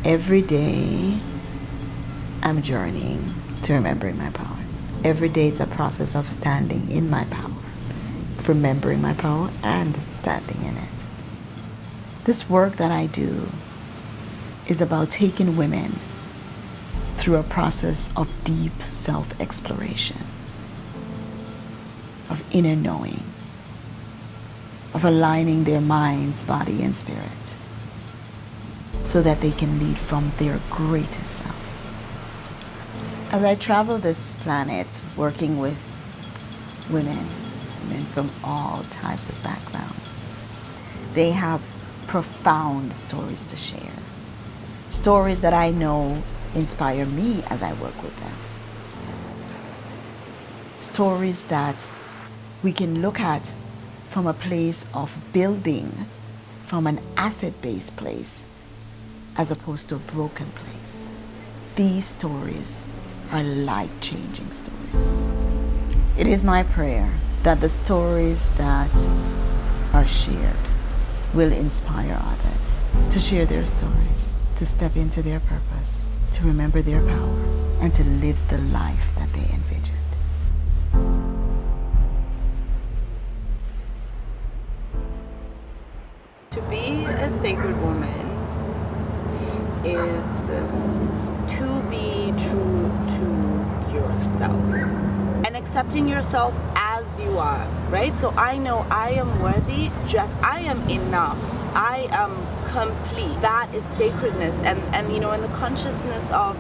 Every day, I'm journeying to remembering my power. Every day, it's a process of standing in my power, remembering my power and standing in it. This work that I do is about taking women through a process of deep self-exploration, of inner knowing, of aligning their minds, body, and spirit, so that they can lead from their greatest self. As I travel this planet working with women from all types of backgrounds, they have profound stories to share. Stories that I know inspire me as I work with them. Stories that we can look at from a place of building, from an asset-based place, as opposed to a broken place. These stories are life-changing stories. It is my prayer that the stories that are shared will inspire others to share their stories, to step into their purpose, to remember their power, and to live the life that they envisioned. To be a sacred woman is to be true to yourself and accepting yourself as you are, right? So I know I am worthy, I am enough, I am complete. That is sacredness, and you know, in the consciousness of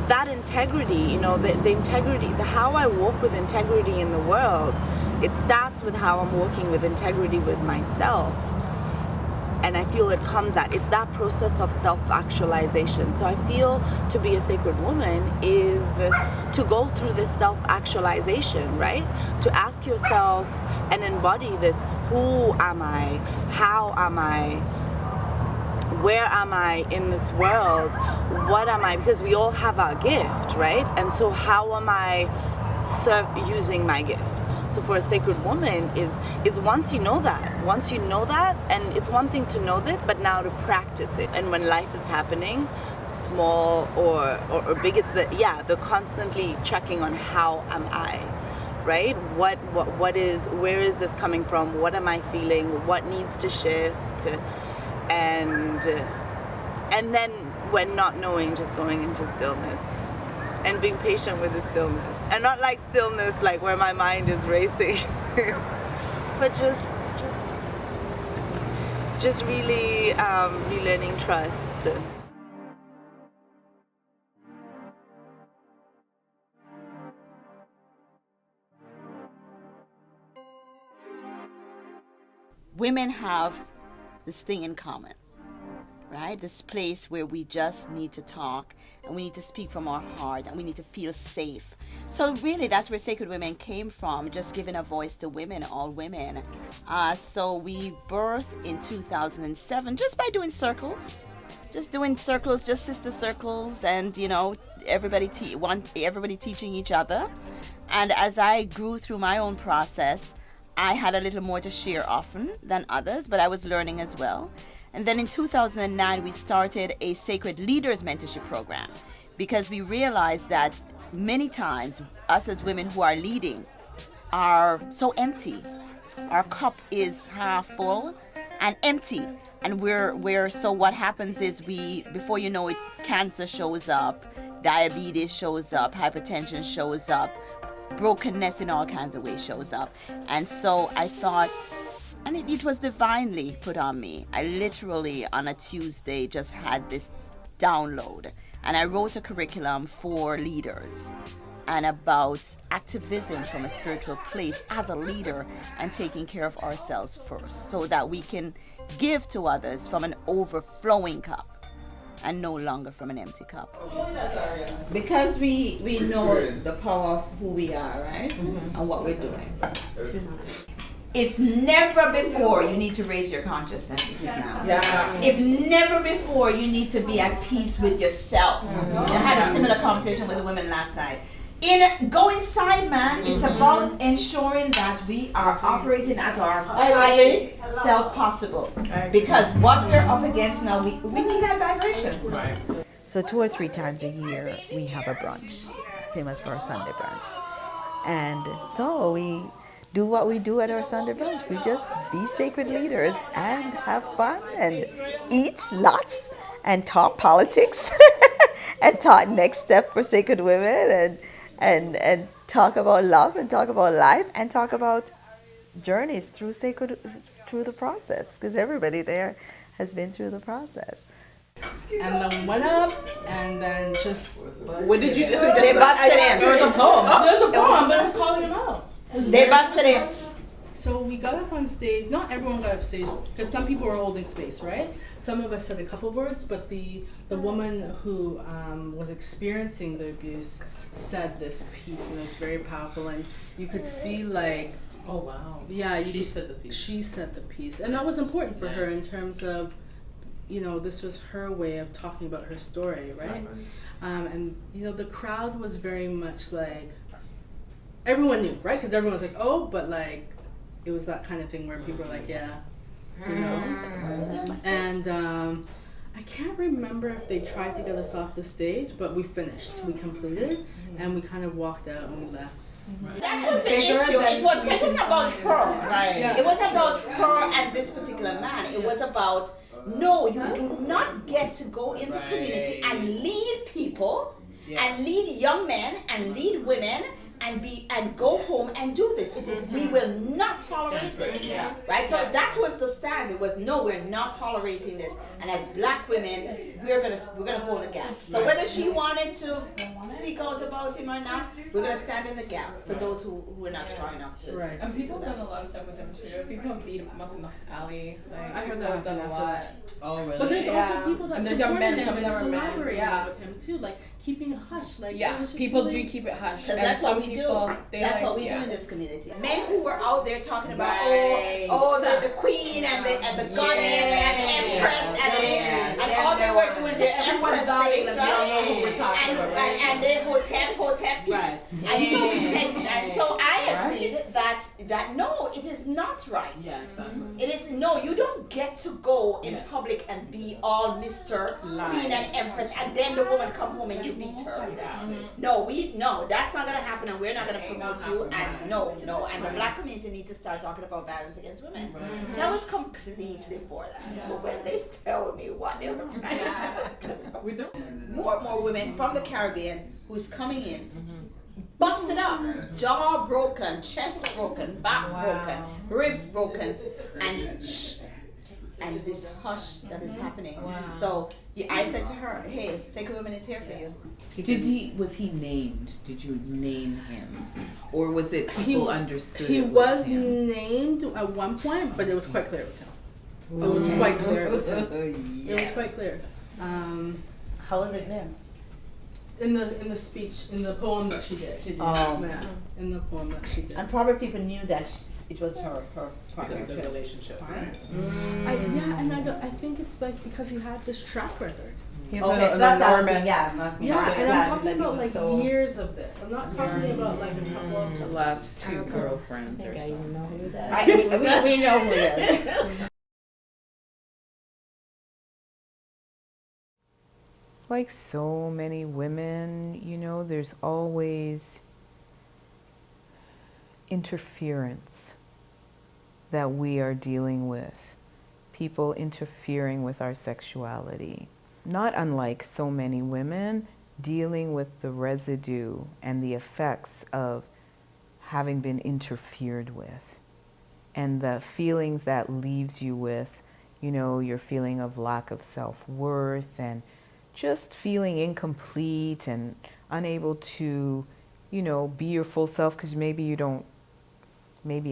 that integrity, you know, the integrity, how I walk with integrity in the world, it starts with how I'm walking with integrity with myself. And I feel it's that process of self-actualization. So I feel to be a sacred woman is to go through this self-actualization, right? To ask yourself and embody this: who am I? How am I? Where am I in this world? What am I? Because we all have our gift, right? And so how am I using my gift? So for a sacred woman is once you know that, and it's one thing to know that, but now to practice it. And when life is happening, small or big, it's the constantly checking on how am I, right? Where is this coming from? What am I feeling? What needs to shift? And then when not knowing, just going into stillness and being patient with the stillness. And not like stillness like where my mind is racing, but just really relearning trust. Women have this thing in common, right? This place where we just need to talk, and we need to speak from our heart, and we need to feel safe. So really, that's where Sacred Women came from, just giving a voice to women, all women. So we birthed in 2007 just by doing circles, just sister circles, and you know, everybody teaching each other. And as I grew through my own process, I had a little more to share often than others, but I was learning as well. And then in 2009, we started a Sacred Leaders Mentorship Program, because we realized that many times us as women who are leading are so empty. Our cup is half full and empty, and so what happens is before you know it, cancer shows up, diabetes shows up, hypertension shows up, brokenness in all kinds of ways shows up. And so I thought, and it was divinely put on me. I literally on a Tuesday just had this download, and I wrote a curriculum for leaders and about activism from a spiritual place as a leader and taking care of ourselves first, so that we can give to others from an overflowing cup and no longer from an empty cup. Because we know the power of who we are, right? Mm-hmm. And what we're doing. If never before, you need to raise your consciousness, it is now. Yeah. If never before, you need to be at peace with yourself. Mm-hmm. I had a similar conversation with a woman last night. Go inside, man. It's about ensuring that we are operating at our highest self possible. Because what we're up against now, we need that vibration. Right. So 2 or 3 times a year we have a brunch, famous for our Sunday brunch. And so we do what we do at our Sunday brunch. We just be sacred leaders and have fun and eat lots and talk politics and talk next step for sacred women and talk about love and talk about life and talk about journeys through the process, because everybody there has been through the process. And then went up and then just What did you do? They busted him. there was a poem. There was a poem, but I was calling him out. They busted him. So we got up on stage. Not everyone got up stage because some people were holding space, right? Some of us said a couple words, but the woman who was experiencing the abuse said this piece, and it was very powerful. And you could see, like, Oh wow. yeah, She said the piece. She said the piece, and that was important for her in terms of, you know, this was her way of talking about her story, right? And you know, the crowd was very much like, everyone knew, right? Because everyone was like, oh, but like, it was that kind of thing where people were like, yeah, you know. And I can't remember if they tried to get us off the stage, but we finished, we completed, and we kind of walked out and we left. That was the issue. It wasn't about her. Right. Yeah. It wasn't about her and this particular man. It was about, no, you do not get to go in the community and lead people and lead young men and lead women and go home and do this. It is, we will not tolerate this. Right? So that was the stand. It was, no, we're not tolerating this. And as black women, we're gonna hold a gap. So whether she wanted to speak out about him or not, we're gonna stand in the gap for those who are not strong enough to. Right. And people have done a lot of stuff with him too. People have beat him up in the alley. Like, I heard people that have done a after lot. that. Oh really? But there's also Yeah. people that And there's young supported men, him some of and them are men, collaborated yeah. with him too, like keeping it hush. Like, it Yeah, was just people really, do keep it hush. Because And that's some what we people, do. they That's like, what we yeah. do in this community. Men who were out there talking about, Right. the queen and the goddess and the empress and this, and all they were doing their empress things, right? And the hotep people. Right. And so we said, and so I agreed that no, it is not right. Yeah, exactly. It is, no, you don't get to go in public and be all Mr. Queen and Empress and then the woman come home and you beat her. No, that's not gonna happen and we're not gonna promote you, and no, and the black community needs to start talking about violence against women. So I was completely for that. But when they tell me what they were trying to do, We don't. more women from the Caribbean who's coming in, busted up, jaw broken, chest broken, back broken, ribs broken, and this hush that is happening. So I said to her, hey, Sacred Women is here for you. Was he named? Did you name him? Or was it people understood He it was was him? named at one point, but it was quite clear it was him. It was quite clear it was him. It was quite clear. How was it named? In the speech, in the poem that she did. Yeah, in the poem that she did. And probably people knew that it was her partner. Because of the relationship, right? I think it's like because he had this track record. He's Okay, so that's Norman. Yeah, Yeah, and I'm talking about like years of this. I'm not talking about like a couple of The last 2 girlfriends or something. know who that is. we know who it is. Like so many women, you know, there's always interference that we are dealing with. People interfering with our sexuality. Not unlike so many women, dealing with the residue and the effects of having been interfered with. And the feelings that leaves you with, you know, your feeling of lack of self-worth and just feeling incomplete and unable to, you know, be your full self because maybe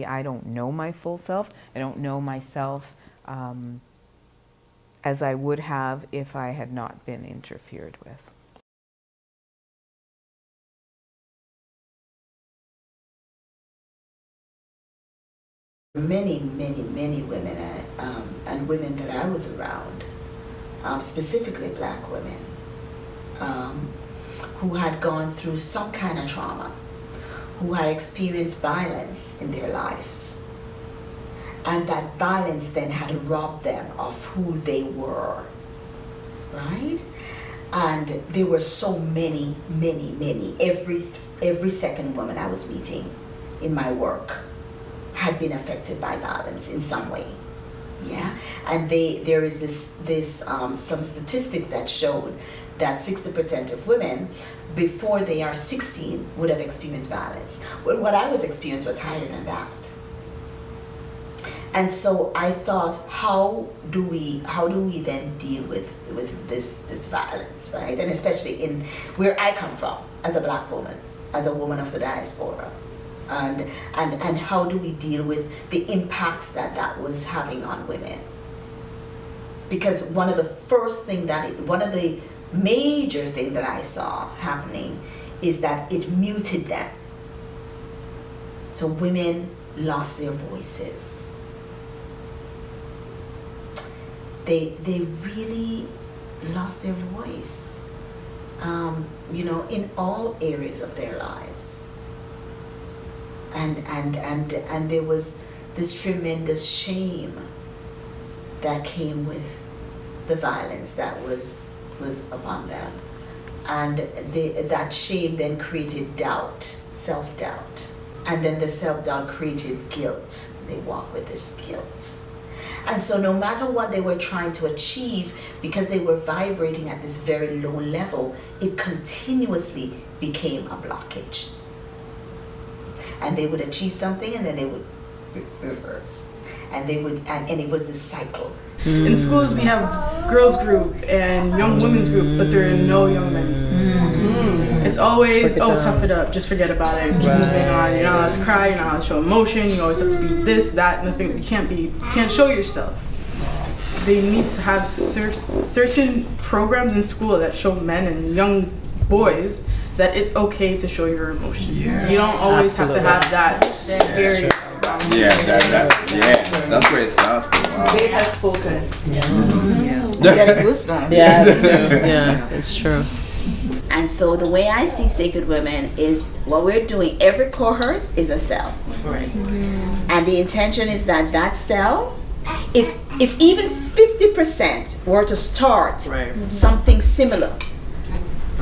I don't know my full self. I don't know myself as I would have if I had not been interfered with. Many women and women that I was around, specifically black women, who had gone through some kind of trauma, who had experienced violence in their lives. And that violence then had robbed them of who they were, right? And there were so many. Every second woman I was meeting in my work had been affected by violence in some way. Yeah, and there is some statistics that showed that 60% of women before they are 16 would have experienced violence. Well, what I was experiencing was higher than that. And so I thought, how do we then deal with this violence, right? And especially in where I come from as a black woman, as a woman of the diaspora. And how do we deal with the impacts that was having on women? Because one of the major thing that I saw happening is that it muted them. So women lost their voices. They really lost their voice, in all areas of their lives. And there was this tremendous shame that came with the violence that was upon them, and that shame then created doubt, self-doubt, and then the self-doubt created guilt. They walk with this guilt, and so no matter what they were trying to achieve, because they were vibrating at this very low level, it continuously became a blockage. And they would achieve something, and then they would reverse, and it was this cycle. In schools, we have girls group and young women's group, but there are no young men. It's always, tough it up, just forget about it, keep moving on. You're not allowed to cry, you're not allowed to show emotion. You always have to be this, that, nothing. You can't show yourself. They need to have certain programs in school that show men and young boys that it's okay to show your emotion. Yes, you don't always have to have that area. Yes, that's where it starts. Wow. They have spoken. Getting goosebumps. Yeah, it's true. And so the way I see Sacred Women is what we're doing. Every cohort is a cell, Right. and the intention is that cell, if even 50% were to start something similar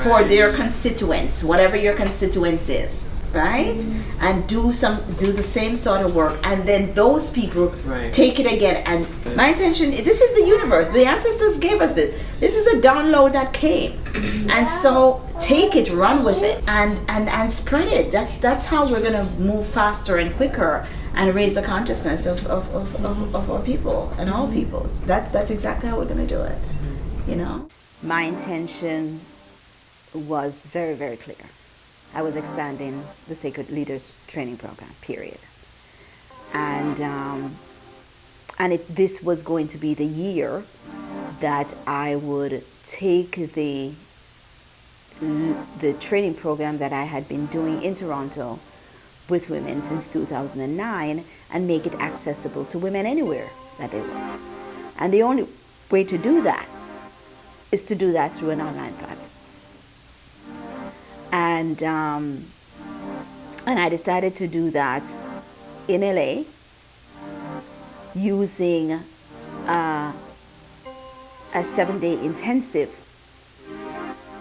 for their constituents, whatever your constituents is, right? And do the same sort of work, and then those people take it again. And my intention, this is the universe. The ancestors gave us this. This is a download that came, and so take it, run with it, and spread it. That's how we're gonna move faster and quicker and raise the consciousness of our people and all peoples. That's exactly how we're gonna do it. My intention was very, very clear. I was expanding the Sacred Leaders Training Program, period. And this was going to be the year that I would take the training program that I had been doing in Toronto with women since 2009 and make it accessible to women anywhere that they were. And the only way to do that is to do that through an online platform. And I decided to do that in LA using a 7-day intensive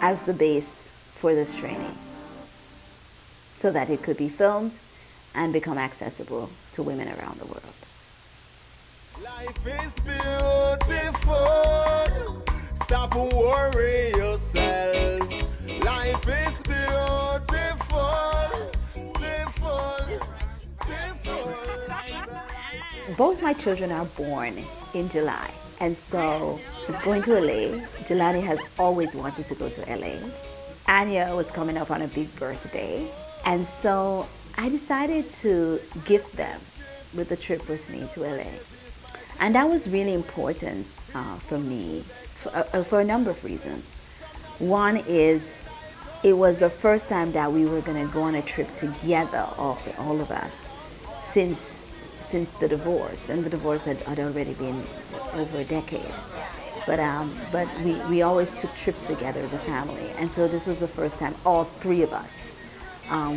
as the base for this training, so that it could be filmed and become accessible to women around the world. Life is beautiful. Stop worrying yourself. Life is beautiful. Both my children are born in July, and so it's going to LA. Jelani has always wanted to go to LA. Anya was coming up on a big birthday, and so I decided to gift them with a trip with me to LA. And that was really important for me for a number of reasons. One is it was the first time that we were going to go on a trip together, all of us, since the divorce, and the divorce had already been over a decade. But we always took trips together as a family, and so this was the first time all three of us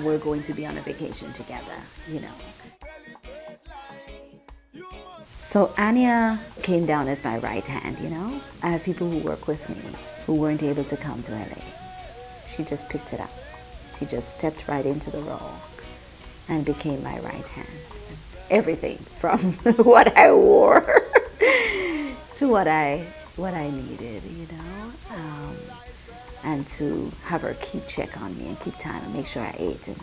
were going to be on a vacation together, you know. So Anya came down as my right hand, you know. I have people who work with me who weren't able to come to LA. She just picked it up. She just stepped right into the role and became my right hand. Everything from what I wore to what I needed, you know, and to have her keep check on me and keep time and make sure I ate and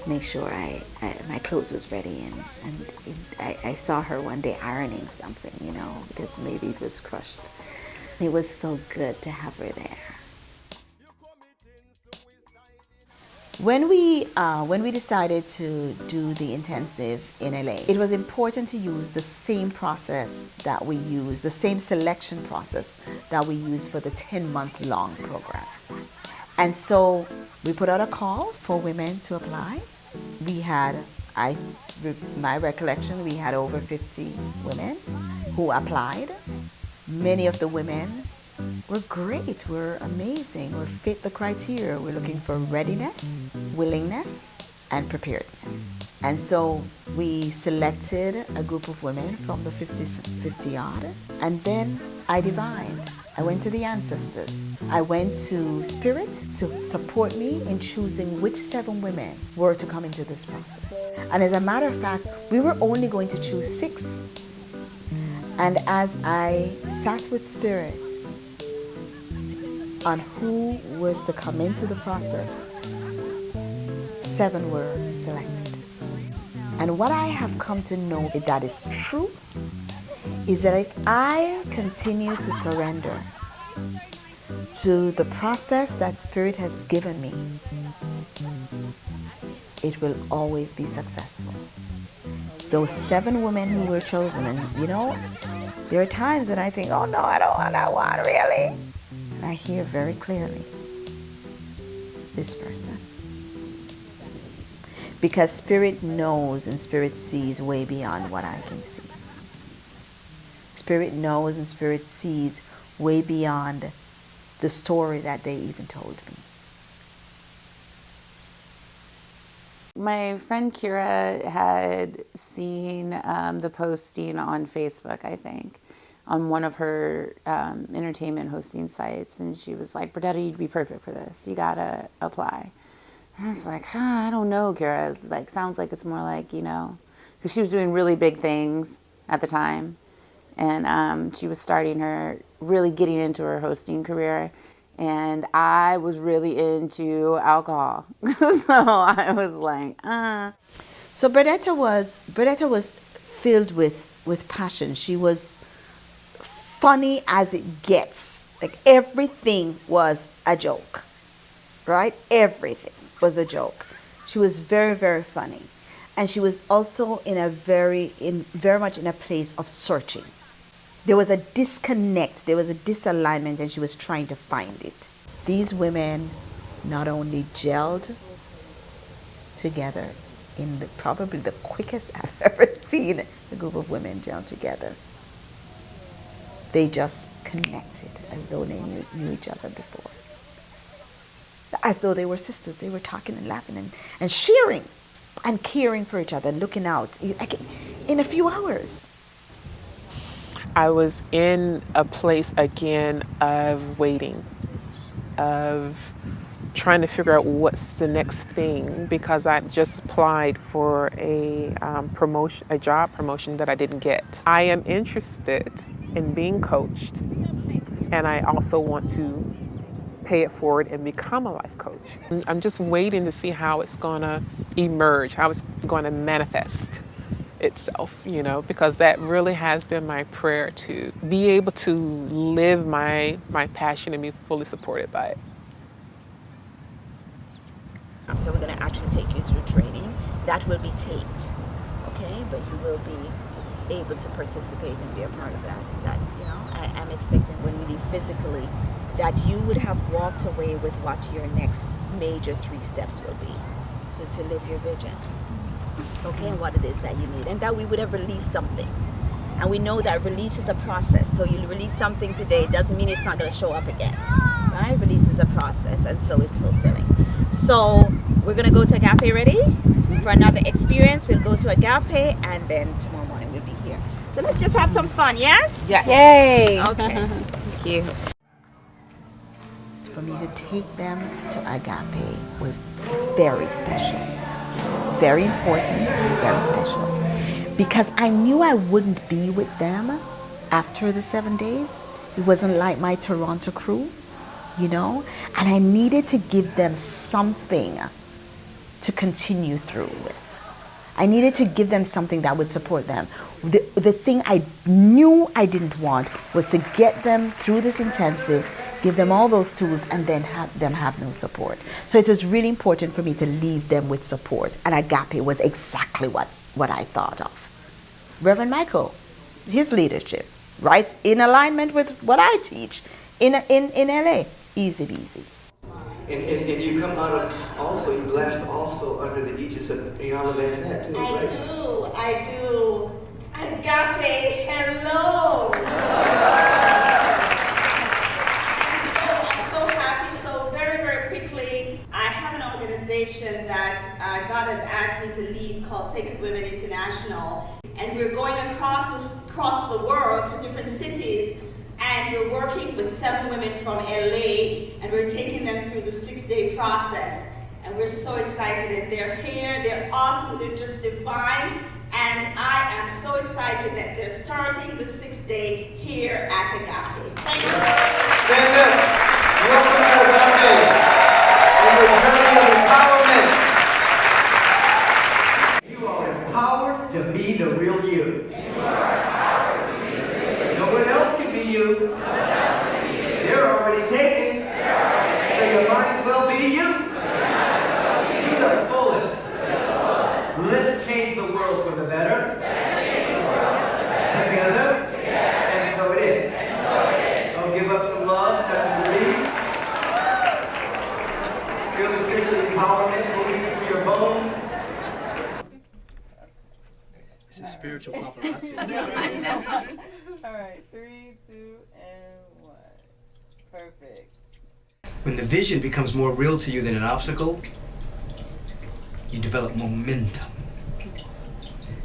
make sure my clothes was ready, and I saw her one day ironing something, you know, because maybe it was crushed. It was so good to have her there. When we decided to do the intensive in LA, it was important to use the same process that we use, the same selection process that we use for the 10-month-long program. And so we put out a call for women to apply. We had, my recollection, we had over 50 women who applied. Many of the women were great, were amazing, were fit the criteria. We're looking for readiness, willingness, and preparedness. And so we selected a group of women from the 50 odd, and then I divined. I went to the ancestors. I went to Spirit to support me in choosing which 7 women were to come into this process. And as a matter of fact, we were only going to choose 6. And as I sat with Spirit on who was to come into the process, 7 were selected. And what I have come to know that is true is that if I continue to surrender to the process that Spirit has given me, it will always be successful. Those 7 women who were chosen, and you know, there are times when I think, oh no, I don't want that one, really. And I hear very clearly, this person. Because Spirit knows and Spirit sees way beyond what I can see. Spirit knows and Spirit sees way beyond the story that they even told me. My friend Kira had seen the posting on Facebook, I think, on one of her entertainment hosting sites, and she was like, Bernetta, you'd be perfect for this. You gotta apply. And I was like, I don't know, Kira. It's like, sounds like it's more like, you know, because she was doing really big things at the time. And she was really getting into her hosting career. And I was really into alcohol. So I was like, So Bernetta was filled with passion. She was funny as it gets. Like everything was a joke, right? Everything was a joke. She was very, very funny. And she was also very much in a place of searching. There was a disconnect, there was a disalignment, and she was trying to find it. These women not only gelled together in probably the quickest I've ever seen a group of women gel together. They just connected as though they knew each other before. As though they were sisters. They were talking and laughing and sharing and caring for each other, looking out in a few hours. I was in a place again of waiting, of trying to figure out what's the next thing, because I just applied for a job promotion that I didn't get. I am interested in being coached, and I also want to pay it forward and become a life coach. I'm just waiting to see how it's going to emerge, how it's going to manifest itself, you know, because that really has been my prayer, to be able to live my passion and be fully supported by it. So we're going to actually take you through training. That will be taped, okay? But you will be able to participate and be a part of that. And that, you know, I'm expecting when we leave physically that you would have walked away with what your next major 3 steps will be to live your vision. Okay, and what it is that you need. And that we would have released some things. And we know that release is a process. So you release something today, doesn't mean it's not going to show up again. Right? Release is a process, and so is fulfilling. So we're going to go to Agape, ready? For another experience, we'll go to Agape, and then tomorrow morning we'll be here. So let's just have some fun, yes? Yeah. Yay! Okay. Thank you. For me to take them to Agape was very special, very important, and very special. Because I knew I wouldn't be with them after the 7 days. It wasn't like my Toronto crew, you know? And I needed to give them something to continue through with. I needed to give them something that would support them. The thing I knew I didn't want was to get them through this intensive, give them all those tools, and then have them have no support. So it was really important for me to leave them with support. And Agape was exactly what I thought of. Reverend Michael, his leadership, right in alignment with what I teach in LA. Easy peasy. And you come out of also, you blast also under the aegis of Ayala Van Zandt too, right? I do. Agape, hello. I'm so happy. So very, very quickly, I have an organization that God has asked me to lead called Sacred Women International. And we're going across the world to different cities, and we're working with 7 women from LA, and we're taking them through the 6-day process. And we're so excited, and they're here, they're awesome, they're just divine, and I am so excited that they're starting the 6th day here at Agape. Thank you. Stand up. Welcome to Agape. On your journey of empowerment. You are empowered to be the real you. No one else can be you. They're already taken. So you might as well be you. To the fullest. Let's change the world for the better. Together. And so it is. Don't give up some love. Touch and believe. Feel the sacred empowerment moving through your bones. This is spiritual paparazzi. All right, 3, 2, and 1. Perfect. When the vision becomes more real to you than an obstacle, you develop momentum,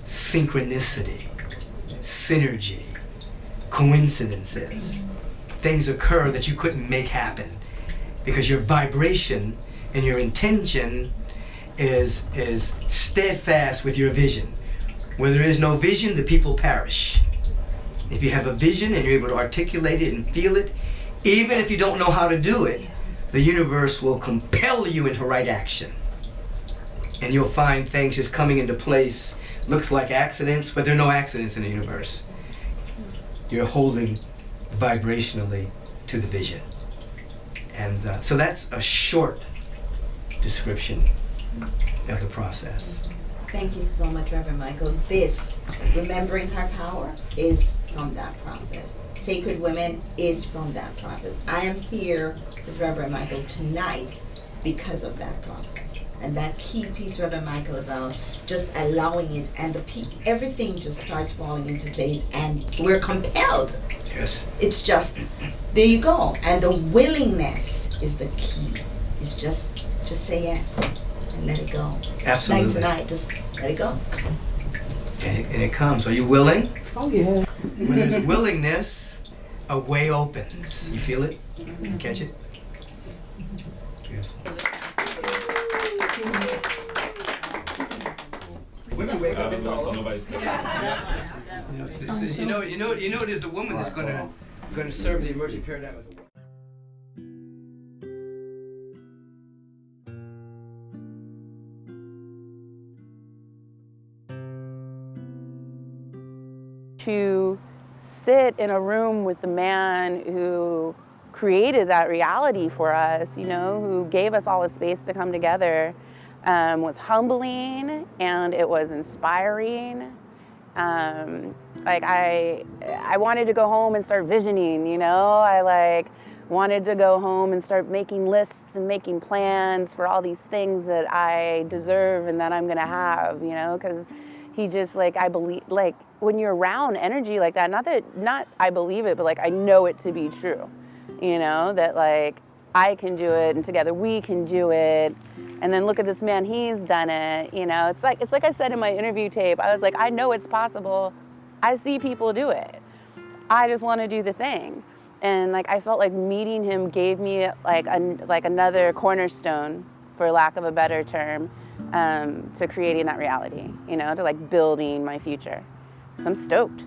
synchronicity, synergy, coincidences. Things occur that you couldn't make happen because your vibration and your intention is steadfast with your vision. Where there is no vision, the people perish. If you have a vision and you're able to articulate it and feel it, even if you don't know how to do it, the universe will compel you into right action. And you'll find things just coming into place. Looks like accidents, but there are no accidents in the universe. You're holding vibrationally to the vision. And so that's a short description of the process. Thank you so much, Reverend Michael. This, remembering her power, is from that process. Sacred Women is from that process. I am here with Reverend Michael tonight because of that process. And that key piece, Reverend Michael, about just allowing it, and everything just starts falling into place, and we're compelled. Yes. It's just, there you go. And the willingness is the key. It's just say yes and let it go. Absolutely. Like tonight, just let it go. And it comes. Are you willing? Oh, yeah. When there's willingness, a way opens. You feel it? You catch it? Beautiful. Women wake up, it's all over. You know it is the woman that's going to serve the emerging paradigm of the world. To sit in a room with the man who created that reality for us, you know, who gave us all the space to come together, was humbling, and it was inspiring. Like I wanted to go home and start visioning, you know. I wanted to go home and start making lists and making plans for all these things that I deserve and that I'm gonna have, you know, because He just like, I believe, like when you're around energy like that, not I believe it, but like I know it to be true, you know, that like I can do it and together we can do it. And then look at this man, he's done it, you know. It's like I said in my interview tape, I was like, I know it's possible. I see people do it. I just want to do the thing. And like I felt like meeting him gave me like another cornerstone, for lack of a better term, to creating that reality, you know, to like building my future. So I'm stoked.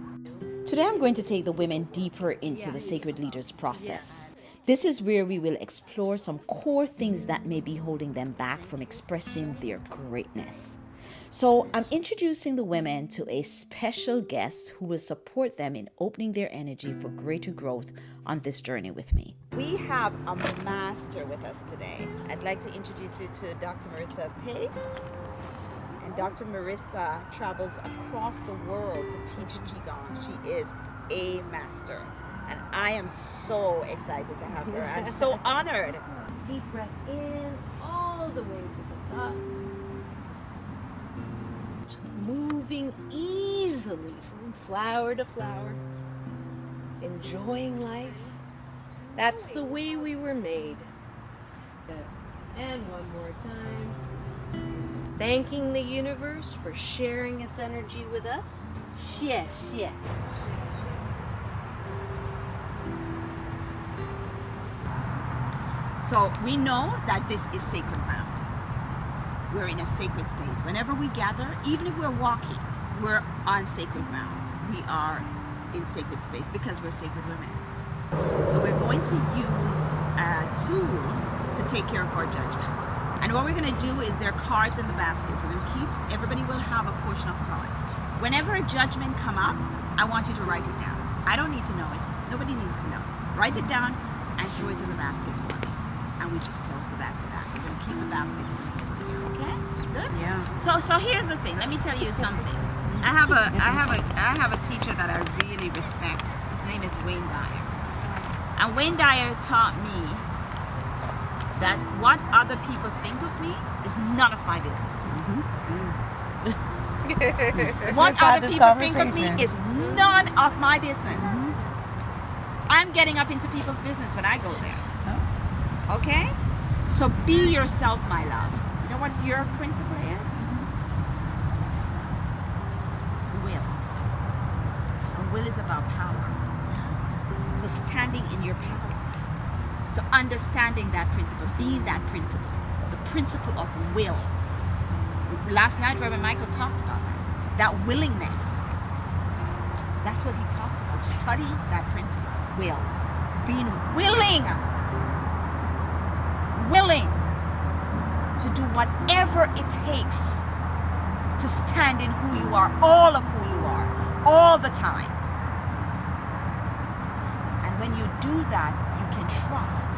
Today I'm going to take the women deeper into the Sacred Leaders process. This is where we will explore some core things that may be holding them back from expressing their greatness. So I'm introducing the women to a special guest who will support them in opening their energy for greater growth on this journey with me. We have a master with us today. I'd like to introduce you to Dr. Marissa Pei. And Dr. Marissa travels across the world to teach Qigong. She is a master. And I am so excited to have her. I'm so honored. Deep breath in, all the way to the top. Moving easily from flower to flower. Enjoying life. That's the way we were made. And one more time. Thanking the universe for sharing its energy with us. Yes, yes. So we know that this is sacred ground. We're in a sacred space. Whenever we gather, even if we're walking, we're on sacred ground. We are in sacred space because we're sacred women. So we're going to use a tool to take care of our judgments. And what we're going to do is there are cards in the basket. We're going to keep, everybody will have a portion of cards. Whenever a judgment come up, I want you to write it down. I don't need to know it. Nobody needs to know it. Write it down and throw it in the basket for me. And we just close the basket back. We're going to keep the basket in the middle here, okay? Good? Yeah. So here's the thing. Let me tell you something. I have a teacher that I really respect. His name is Wayne Dyer. And Wayne Dyer taught me that what other people think of me is none of my business. What other people think of me is none of my business. I'm getting up into people's business when I go there. Okay? So be yourself, my love. You know what your principle is? Will. And will is about power. So standing in your power. So understanding that principle, being that principle, the principle of will. Last night, Reverend Michael talked about that. That willingness. That's what he talked about. Study that principle. Will. Being willing to do whatever it takes to stand in who you are, all of who you are, all the time. And when you do that, you can trust.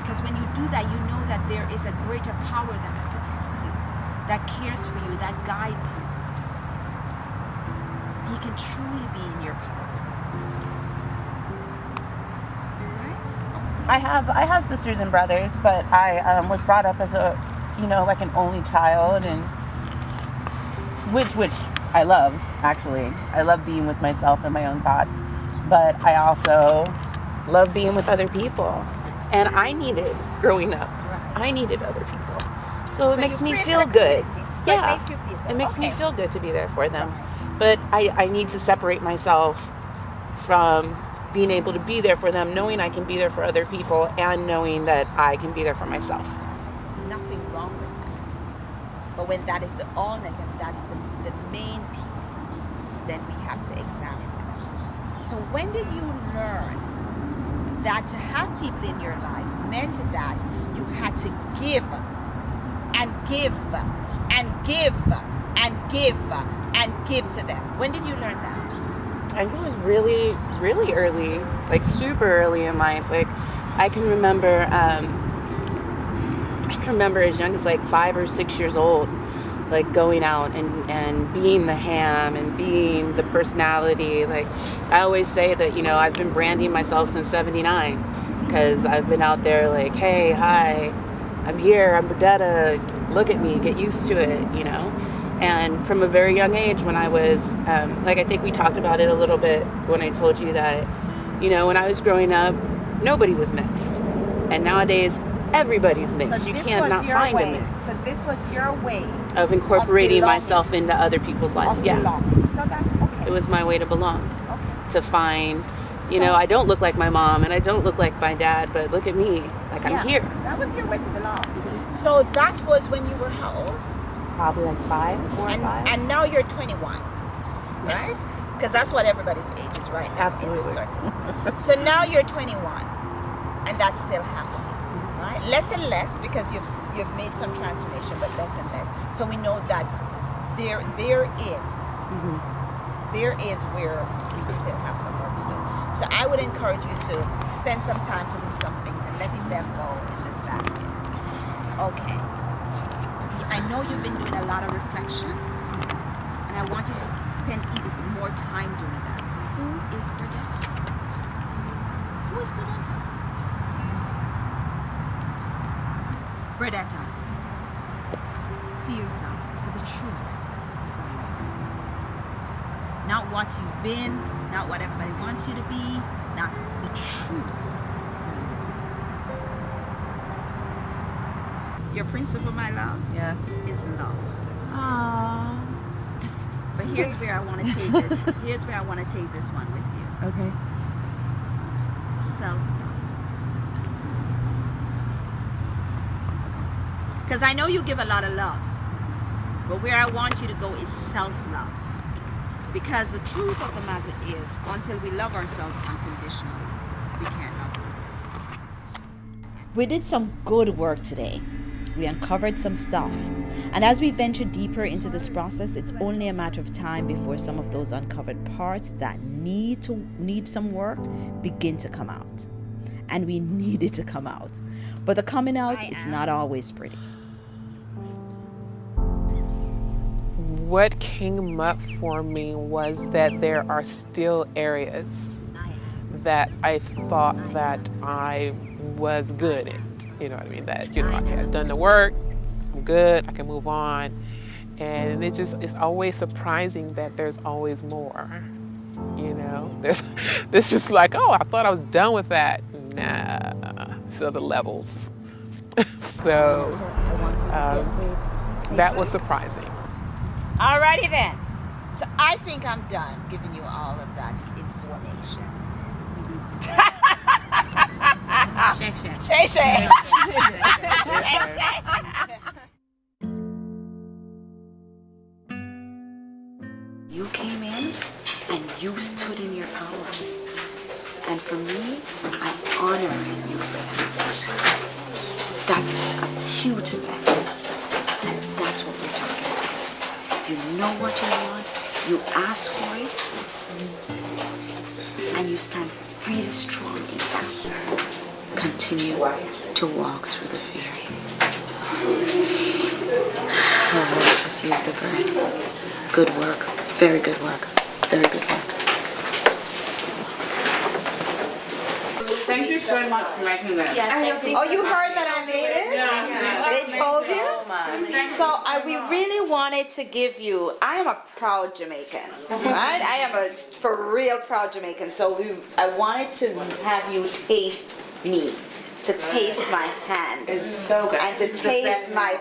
Because when you do that, you know that there is a greater power that protects you, that cares for you, that guides you. And you can truly be in your power. I have sisters and brothers, but I was brought up as a, you know, like an only child, and which I love, actually. I love being with myself and my own thoughts, but I also love being with other people. And I needed, growing up, I needed other people. So it makes me feel good. So it makes you feel good. It makes me feel good to be there for them. But I need to separate myself from being able to be there for them, knowing I can be there for other people, and knowing that I can be there for myself. Nothing wrong with that. But when that is the allness and that is the main piece, then we have to examine that. So when did you learn that to have people in your life meant that you had to give and give and give and give and give to them? When did you learn that? I think it was really, really early, like super early in life. Like I can remember as young as like 5 or 6 years old, like going out and being the ham and being the personality. Like I always say that, you know, I've been branding myself since 79 because I've been out there like, hey, hi, I'm here, I'm Burdetta, look at me, get used to it, you know. And from a very young age, when I was, like I think we talked about it a little bit when I told you that, you know, when I was growing up, nobody was mixed. And nowadays, everybody's mixed. So you this can't was not your find way. a mix. So this was your way Of incorporating belonging. myself into other people's lives. of Yeah. belonging. So that's okay. It was my way to belong. Okay. To find, you So- know, I don't look like my mom and I don't look like my dad, but look at me. Like, I'm Yeah, here. That was your way to belong. So that was when you were how old? Probably like 4 or And 5. and now you're 21, right? Because that's what everybody's age is right now in this Absolutely. circle. So now you're 21, and that's still happening, right? Less and less because you've made some transformation, but less and less. So we know that there is where we still have some work to do. So I would encourage you to spend some time putting some things and letting them go in this basket. Okay. I know you've been doing a lot of reflection, and I want you to spend even more time doing that. Who is Burdetta? Who is Burdetta? Burdetta, see yourself for the truth before you are. Not what you've been, not what everybody wants you to be, not the truth. Your principle, my love, is love. Aww. But here's where I want to take this. Here's where I want to take this one with you. Okay. Self-love. Because I know you give a lot of love, but where I want you to go is self-love. Because the truth of the matter is, until we love ourselves unconditionally, we can't love others. We did some good work today. We uncovered some stuff. And as we venture deeper into this process, it's only a matter of time before some of those uncovered parts that need some work begin to come out. And we need it to come out. But the coming out is not always pretty. What came up for me was that there are still areas that I thought that I was good in. You know what I mean? That, you know, okay, I've done the work, I'm good, I can move on. And it's always surprising that there's always more. You know, there's just like, oh, I thought I was done with that. Nah, so the levels. So that was surprising. Alrighty then. So I think I'm done giving you all of that information. Shay Shay. You came in and you stood in your power. And for me, I honor you for that. That's a huge step. And that's what we're talking about. You know what you want, you ask for it, and you stand really strong in that. Continue to walk through the fear. Oh, just use the breath. Good work. Very good work. Very good work. Thank you so much for making this. Oh, you heard that I made it? Yeah. They told you? So we really wanted to give you, I am a proud Jamaican, right? I am a for real proud Jamaican. So I wanted to have you taste me, to taste my hand. It's so good. And to taste my,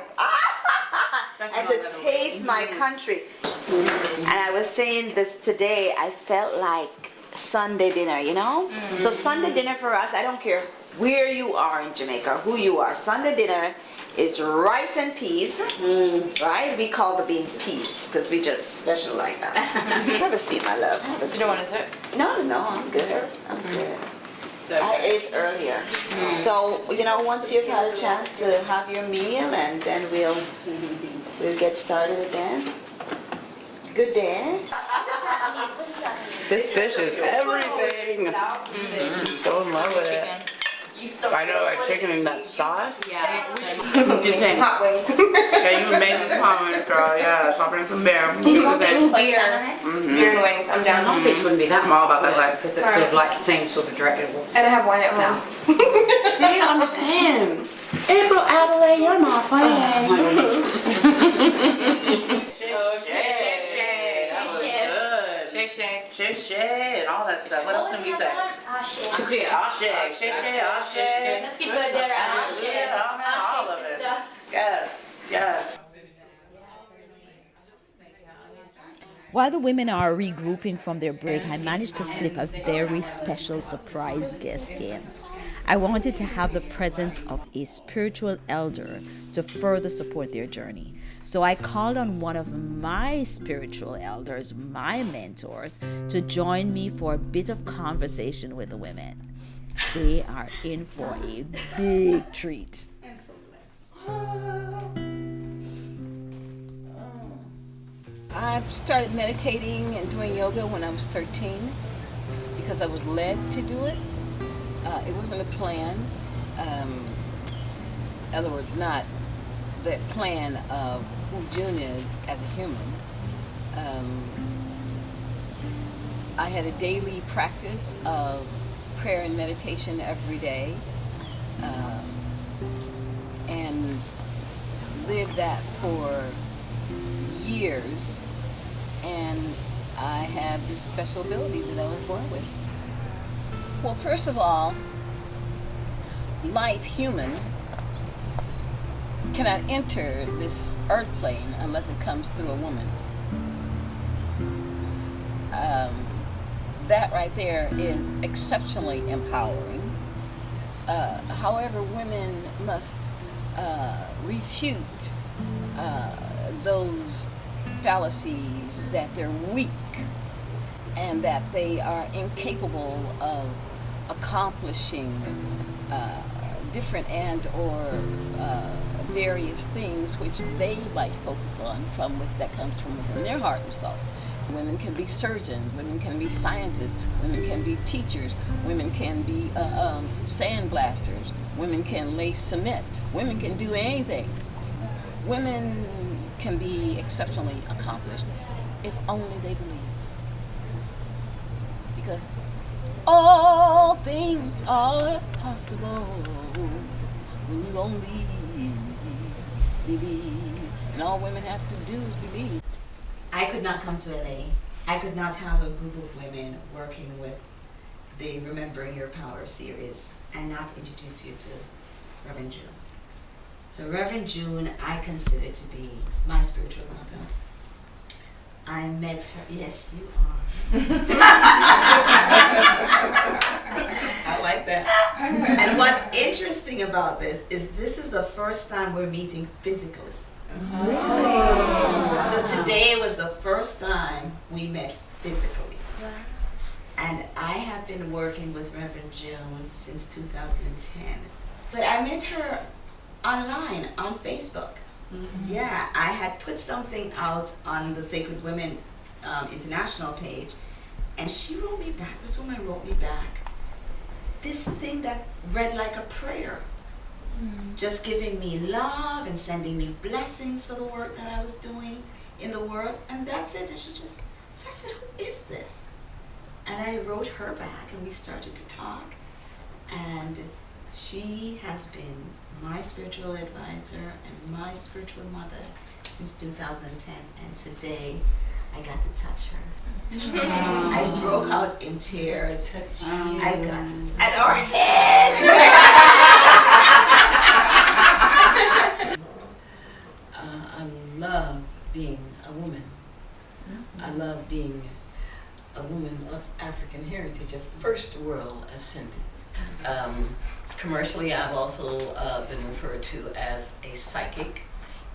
and to taste my country. And I was saying this today, I felt like Sunday dinner, you know? So Sunday dinner for us, I don't care where you are in Jamaica, who you are. Sunday dinner is rice and peas, right? We call the beans peas because we just special like that. Have a seat, my love. Have a seat. You don't want to sit? No, I'm good. I'm good. This is so I ate earlier. So, you know, once you've had a chance to have your meal, and then we'll get started again. Good day. This fish is everything. I'm so in love with it. I know, like chicken and that sauce. Yeah. You think? Hot wings. Yeah, you made this comment, girl. Yeah, stop bringing some beer. Beer and wings. I'm down. Long Beach wouldn't be that. I'm all about that life because it's sort of like the same sort of direction. And I have wine at home. See, I'm saying. April Adelaide, you're my friend. Shay, and all that stuff. What else can we say? Ashe, Ashe, Ashe. Let's get good there. Ashe. All of it. Yes, yes. While the women are regrouping from their break, I managed to slip a very special surprise guest in. I wanted to have the presence of a spiritual elder to further support their journey. So I called on one of my spiritual elders, my mentors, to join me for a bit of conversation with the women. They are in for a big treat. I'm so blessed. I've started meditating and doing yoga when I was 13 because I was led to do it. It wasn't a plan. In other words, not the plan of who June is as a human. I had a daily practice of prayer and meditation every day, and lived that for years, and I have this special ability that I was born with. Well, first of all, life, human, cannot enter this earth plane unless it comes through a woman. That right there is exceptionally empowering. However, women must refute those fallacies that they're weak and that they are incapable of accomplishing different and or various things which they might focus on that comes from within their heart and soul. Women can be surgeons, women can be scientists, women can be teachers, women can be sandblasters, women can lay cement, women can do anything. Women can be exceptionally accomplished if only they believe. Because all things are possible when you only believe. And all women have to do is believe. I could not come to LA. I could not have a group of women working with the Remembering Your Power series and not introduce you to Reverend June. So Reverend June, I consider to be my spiritual mother. I met her, yes, you are. I like that. And what's interesting about this is the first time we're meeting physically. So today was the first time we met physically. And I have been working with Reverend June since 2010. But I met her online, on Facebook. Yeah, I had put something out on the Sacred Women International page, and she wrote me back, this woman wrote me back, this thing that read like a prayer. Just giving me love and sending me blessings for the work that I was doing in the world, and that's it. And so I said, who is this? And I wrote her back, and we started to talk, and she has been my spiritual advisor and my spiritual mother since 2010, and today I got to touch her. I broke out in tears. I got it. And our heads! I love being a woman. I love being a woman of African heritage, a first world ascendant. Commercially, I've also been referred to as a psychic,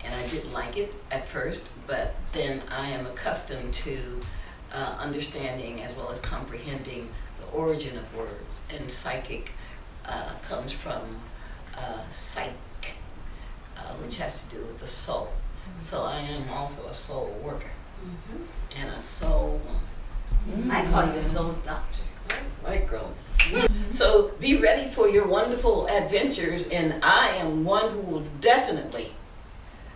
and I didn't like it at first, but then I am accustomed to understanding as well as comprehending the origin of words, and psychic comes from psych, which has to do with the soul. So I am also a soul worker and a soul woman. I call you a soul doctor. Right, girl. So be ready for your wonderful adventures, and I am one who will definitely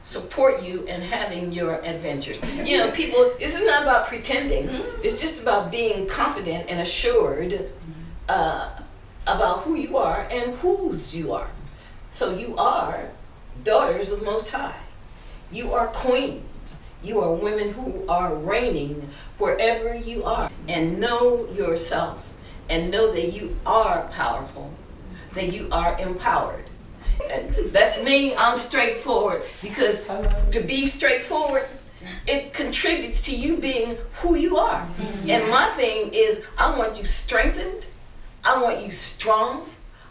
support you in having your adventures. You know, people, this is not about pretending. It's just about being confident and assured about who you are and whose you are. So you are daughters of Most High. You are queens. You are women who are reigning wherever you are. And know yourself and know that you are powerful, that you are empowered. And that's me, I'm straightforward, because to be straightforward, it contributes to you being who you are. And my thing is, I want you strengthened, I want you strong,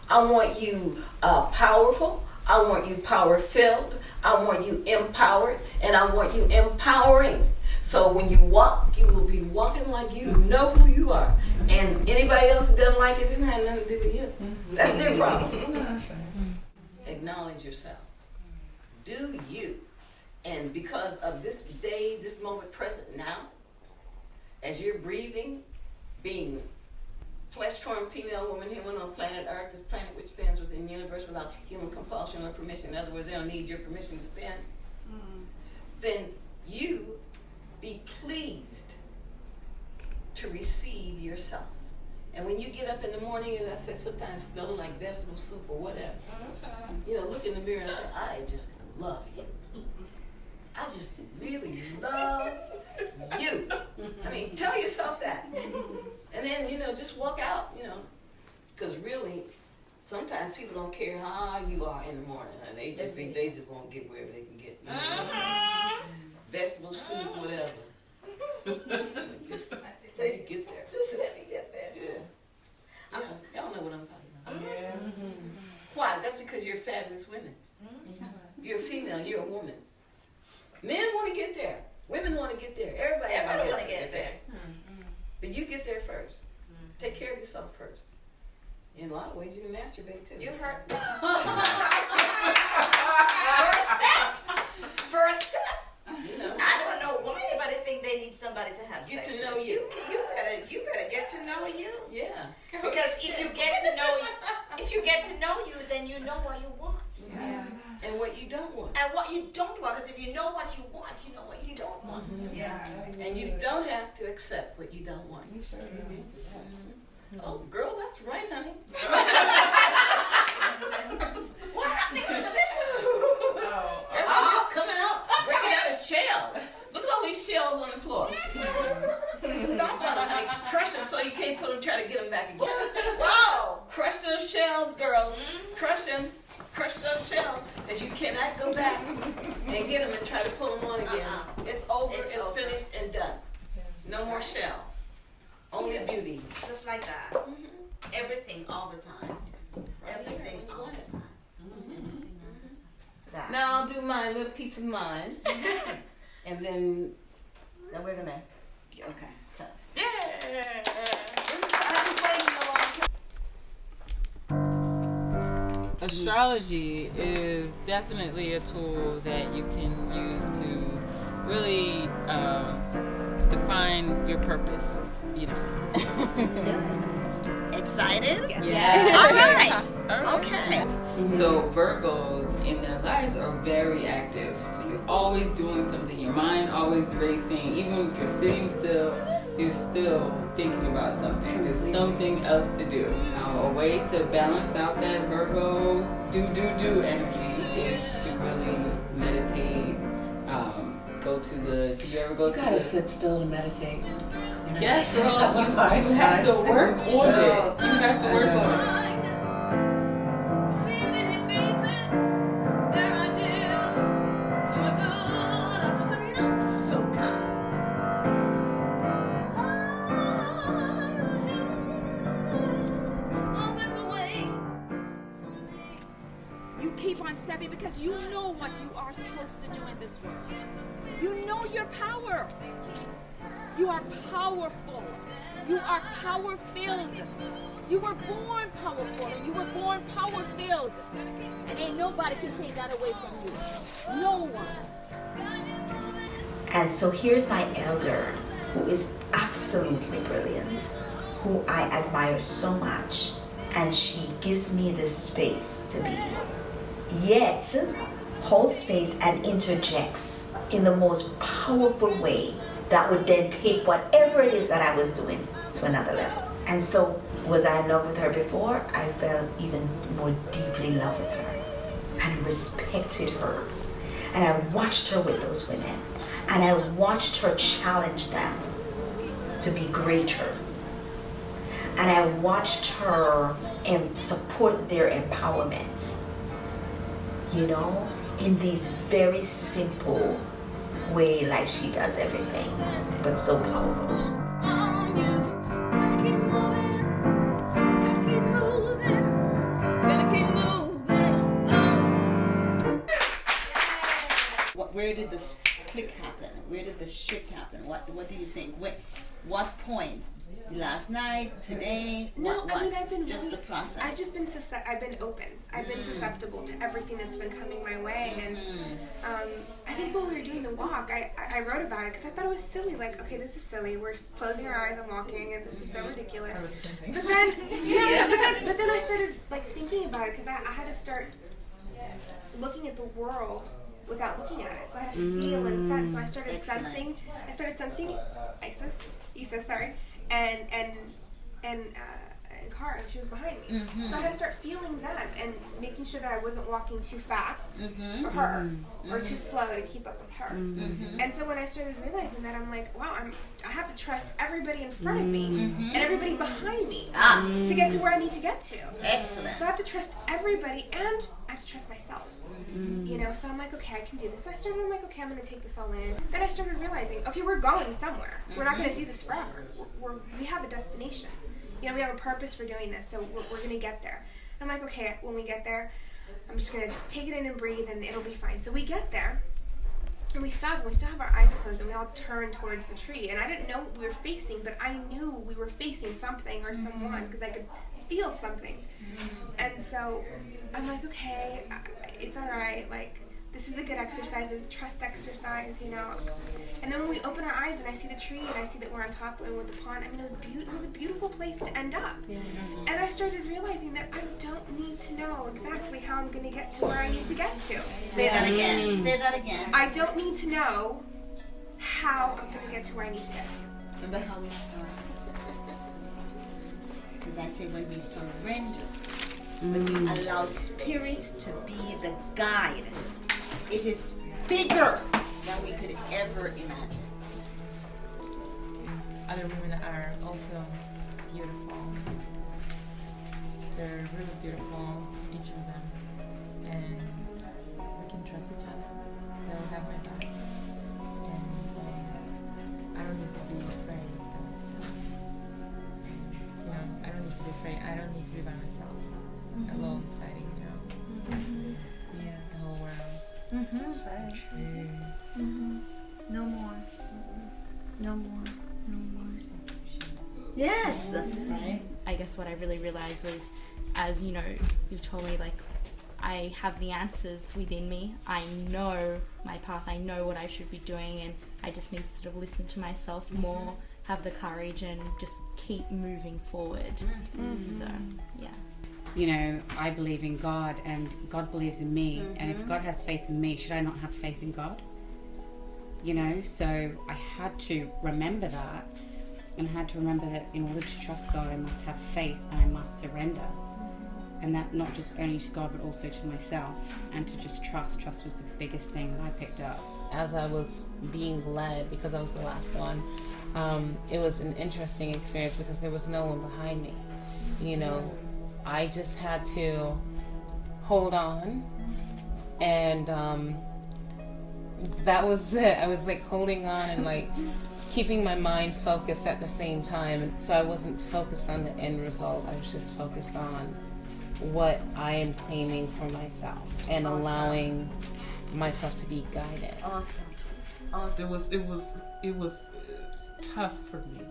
I want you powerful, I want you power-filled, I want you empowered, and I want you empowering. So when you walk, you will be walking like you know who you are. And anybody else who doesn't like it, didn't have nothing to do with you. That's their problem. Acknowledge yourselves. Do you. And because of this day, this moment present now, as you're breathing, being flesh-torn female woman human on planet Earth, this planet which spins within the universe without human compulsion or permission, in other words, they don't need your permission to spin, then you be pleased to receive yourself. And when you get up in the morning, as I said, sometimes smelling like vegetable soup or whatever, you know, look in the mirror and say, I just love you. I just really love you. I mean, tell yourself that. And then, you know, just walk out, you know, because really, sometimes people don't care how you are in the morning. And they just won't get wherever they can get. You know? Vegetable soup, whatever. Just let me get there. Just let me get there. Yeah. Y'all know what I'm talking about. Yeah. Why? That's because you're fabulous women. You're a female, you're a woman. Men want to get there. Women want to get there. Everybody want to get there. But you get there first. Take care of yourself first. In a lot of ways, you can masturbate too. You heard. First step. You know. I don't know why anybody think they need somebody to have Get sex to know with. you. You better get to know you. Yeah. Because if you get to know you, then you know what you want. Yeah. And what you don't want. And what you don't want, because if you know what you want, you know what you don't want. Yeah. And you don't have to accept what you don't want. You sure do. Oh, girl, that's right, honey. What happened? Everybody's coming out, breaking out the shells. Look at all these shells on the floor. Stomp on them, honey. Crush them so you can't put them, try to get them back again. Whoa! Crush those shells, girls. Crush them. Crush those shells. Because you cannot go back and get them and try to pull them on again. It's over, it's finished and done. No more shells. Only beauty. Just like that. Everything all the time. Everything all the time. That. Now I'll do my little piece of mine. And then we're gonna. Okay. So. Astrology is definitely a tool that you can use to really define your purpose, you know. Excited? Yes. All right. Okay. So Virgos in their lives are very active. So you're always doing something. Your mind always racing. Even if you're sitting still, you're still thinking about something. There's something else to do. A way to balance out that Virgo do energy is to really meditate. Do you ever go to You gotta sit still to meditate. Yes, girl. You have to work on it. You have to work on it. Keep on stepping because you know what you are supposed to do in this world. You know your power. You are powerful. You are power-filled. You were born powerful and you were born power-filled. And ain't nobody can take that away from you. No one. And so here's my elder, who is absolutely brilliant, who I admire so much, and she gives me this space to be. Yet holds space and interjects in the most powerful way that would then take whatever it is that I was doing to another level. And so was I in love with her before? I fell even more deeply in love with her and respected her. And I watched her with those women. And And I watched her challenge them to be greater. And I watched her support their empowerment, you know, in these very simple way, like she does everything, but so powerful. Where did this click happen? Where did this shift happen? What do you think? What point? Last night, today? No, what? I mean, I've been just really, the process. I've just been I've been open. I've been susceptible to everything that's been coming my way, and I think when we were doing the walk, I wrote about it because I thought it was silly. Like, okay, this is silly. We're closing our eyes and walking, and this is so ridiculous. But then, but then I started like thinking about it because I had to start looking at the world without looking at it. So I had to feel and sense. So I started sensing. I started sensing Isis, sorry, and Cara, she was behind me. So I had to start feeling them and making sure that I wasn't walking too fast for her or too slow to keep up with her. And so when I started realizing that, I'm like, wow, I have to trust everybody in front of me and everybody behind me to get to where I need to get to. Excellent. So I have to trust everybody and I have to trust myself. You know, so I'm like, okay, I can do this. So I'm like, okay, I'm going to take this all in. Then I started realizing, okay, we're going somewhere. We're not going to do this forever. We have a destination. You know, we have a purpose for doing this, so we're going to get there. And I'm like, okay, when we get there, I'm just going to take it in and breathe, and it'll be fine. So we get there, and we stop, and we still have our eyes closed, and we all turn towards the tree. And I didn't know what we were facing, but I knew we were facing something or someone, because I could feel something. And so I'm like, okay, it's all right. Like, this is a good exercise. It's a trust exercise, you know. And then when we open our eyes and I see the tree and I see that we're on top and with the pond, I mean, it was a beautiful place to end up. And I started realizing that I don't need to know exactly how I'm going to get to where I need to get to. Say that again. Say that again. I don't need to know how I'm going to get to where I need to get to. Remember how we started? Because I say when we surrender, when we allow spirit to be the guide, it is bigger than we could ever imagine. Other women are also beautiful. They're really beautiful, each of them. And we can trust each other. They will have my back. And I don't need to be afraid. You know, I don't need to be afraid. I don't need to be by myself. Alone fighting, you know. Yeah. The whole world. So true. No more. No more. No more. Yes. Right. I guess what I really realized was, as you know, you've told me, like, I have the answers within me. I know my path. I know what I should be doing, and I just need to sort of listen to myself more, have the courage, and just keep moving forward. So, yeah. You know, I believe in God and God believes in me. And if God has faith in me, should I not have faith in God? You know, so I had to remember that. And I had to remember that in order to trust God, I must have faith and I must surrender. And that not just only to God, but also to myself. And to just trust. Trust was the biggest thing that I picked up. As I was being led, because I was the last one, it was an interesting experience because there was no one behind me. You know, I just had to hold on, and that was it. I was like holding on and like keeping my mind focused at the same time. And so I wasn't focused on the end result. I was just focused on what I am claiming for myself and allowing myself to be guided. Awesome. It was tough for me.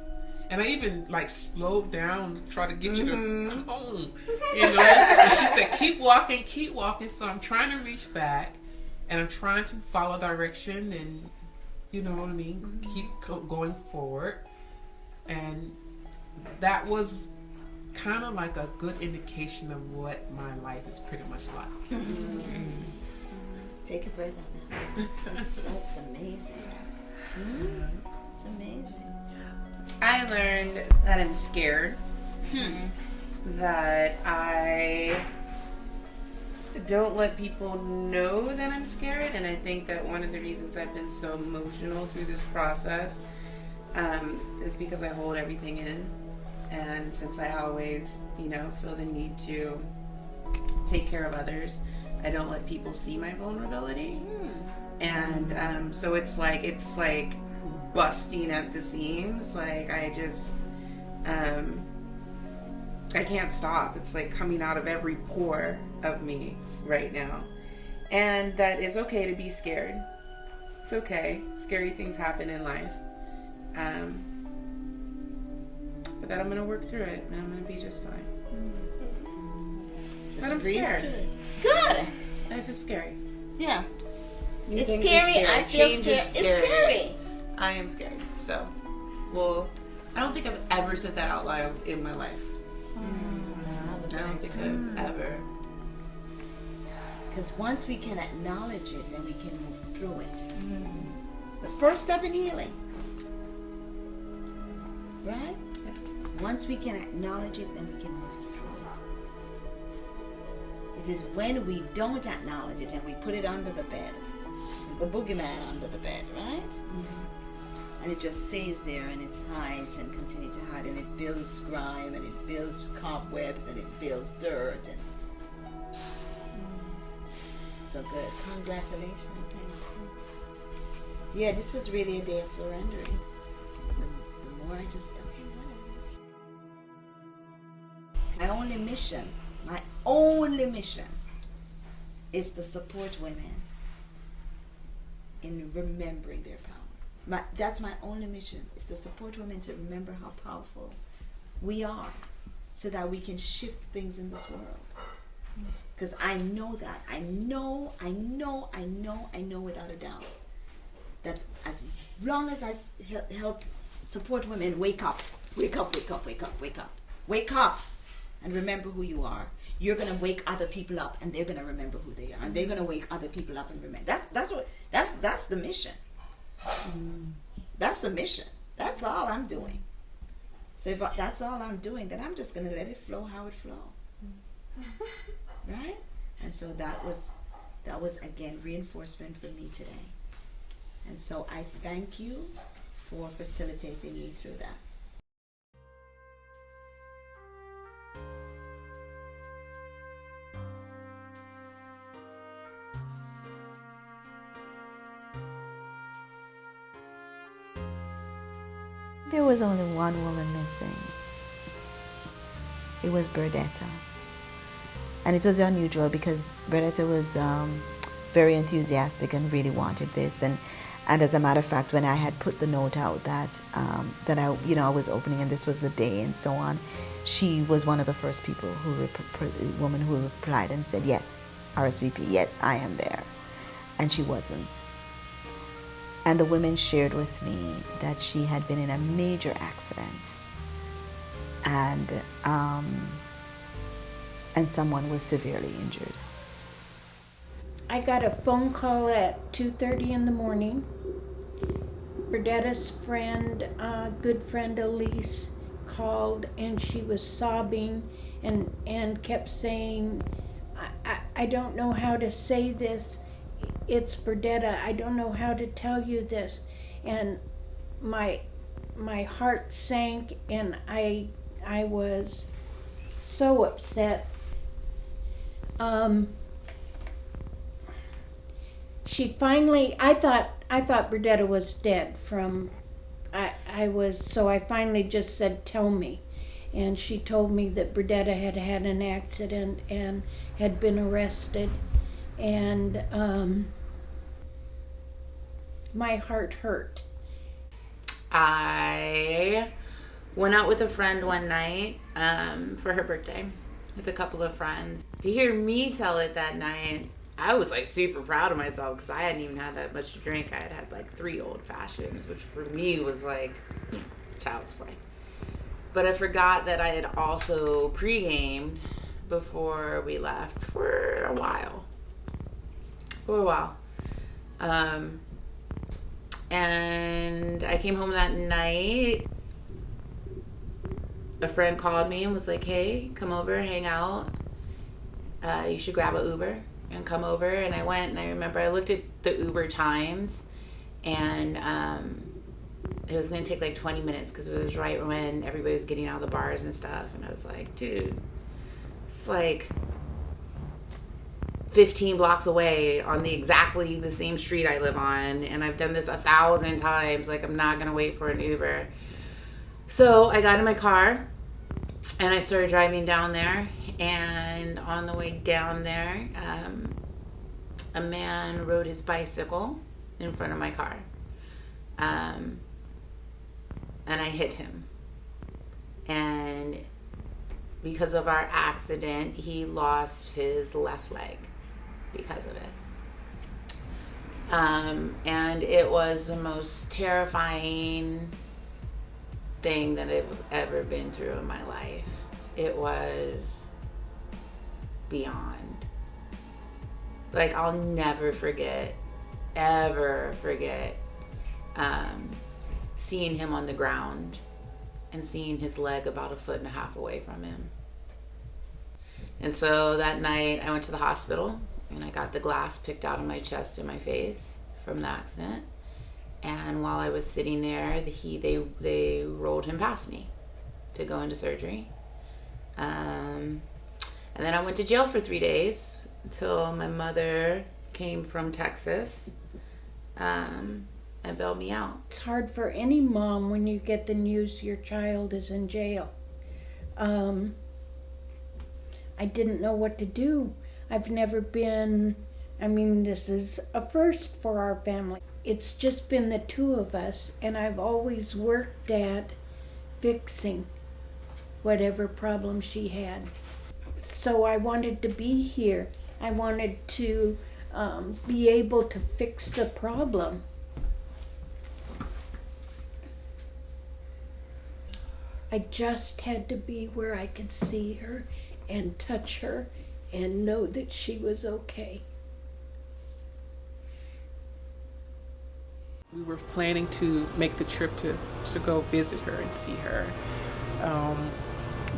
And I even like slowed down, try to get you to come on, you know. And she said, keep walking. So I'm trying to reach back, and I'm trying to follow direction, and you know what I mean. Keep going forward, and that was kind of like a good indication of what my life is pretty much like. Take a breath on that. That's amazing. It's amazing. I learned that I'm scared. That I don't let people know that I'm scared. And I think that one of the reasons I've been so emotional through this process is because I hold everything in. And since I always, feel the need to take care of others, I don't let people see my vulnerability. And so it's like busting at the seams. Like I just, I can't stop. It's like coming out of every pore of me right now. And that is okay to be scared. It's okay. Scary things happen in life. But that I'm going to work through it and I'm going to be just fine. But I'm scared. Good. Life is scary. Yeah. New It's things are scary. I scary. feel Change scared. is It's scary. I am scared. So, well, I don't think I've ever said that out loud in my life. I don't think I've ever. Because once we can acknowledge it, then we can move through it. The first step in healing. Right? Once we can acknowledge it, then we can move through it. It is when we don't acknowledge it and we put it under the bed, the boogeyman under the bed, right? And it just stays there and it hides and continues to hide and it builds grime and it builds cobwebs and it builds dirt. And so good. Congratulations. Yeah, this was really a day of surrendering. The more I just, okay, whatever. My only mission is to support women in remembering their power. That's my only mission, is to support women to remember how powerful we are so that we can shift things in this world. Because I know that. I know without a doubt that as long as I help support women wake up and remember who you are, you're gonna wake other people up and they're gonna remember who they are and they're gonna wake other people up and remember. That's the mission. That's the mission. That's all I'm doing. So if that's all I'm doing, then I'm just gonna let it flow how it flows. Right? And so that was again reinforcement for me today. And so I thank you for facilitating me through that. There was only one woman missing. It was Berdetta. And it was unusual because Berdetta was very enthusiastic and really wanted this. And as a matter of fact, when I had put the note out that I was opening and this was the day and so on, she was one of the first people woman who replied and said, yes, RSVP, yes, I am there. And she wasn't. And the women shared with me that she had been in a major accident and someone was severely injured. I got a phone call at 2:30 in the morning. Berdetta's friend, good friend Elise, called and she was sobbing and kept saying, I don't know how to say this. It's Berdetta. I don't know how to tell you this. And my heart sank and I was so upset. She finally, I thought Berdetta was dead so I finally just said, tell me. And she told me that Berdetta had had an accident and had been arrested. And my heart hurt. I went out with a friend one night for her birthday with a couple of friends. To hear me tell it that night, I was like super proud of myself because I hadn't even had that much to drink. I had like 3 old fashions, which for me was like child's play. But I forgot that I had also pre-gamed before we left for a while. And I came home that night. A friend called me and was like, hey, come over, hang out. you should grab an Uber and come over. And I went, and I remember I looked at the Uber times, and it was going to take like 20 minutes because it was right when everybody was getting out of the bars and stuff. And I was like, dude, it's like 15 blocks away on exactly the same street I live on, and I've done this 1,000 times. Like, I'm not going to wait for an Uber. So I got in my car, and I started driving down there. And on the way down there, a man rode his bicycle in front of my car. And I hit him. And because of our accident, he lost his left leg because of it. And it was the most terrifying thing that I've ever been through in my life. It was beyond. Like, I'll never forget, ever forget, seeing him on the ground and seeing his leg about 1.5 feet away from him. And so that night I went to the hospital, and I got the glass picked out of my chest and my face from the accident. And while I was sitting there, they rolled him past me to go into surgery. And then I went to jail for 3 days until my mother came from Texas and bailed me out. It's hard for any mom when you get the news your child is in jail. I didn't know what to do. I've never been, this is a first for our family. It's just been the two of us, and I've always worked at fixing whatever problem she had. So I wanted to be here. I wanted to be able to fix the problem. I just had to be where I could see her and touch her and know that she was okay. We were planning to make the trip to go visit her and see her.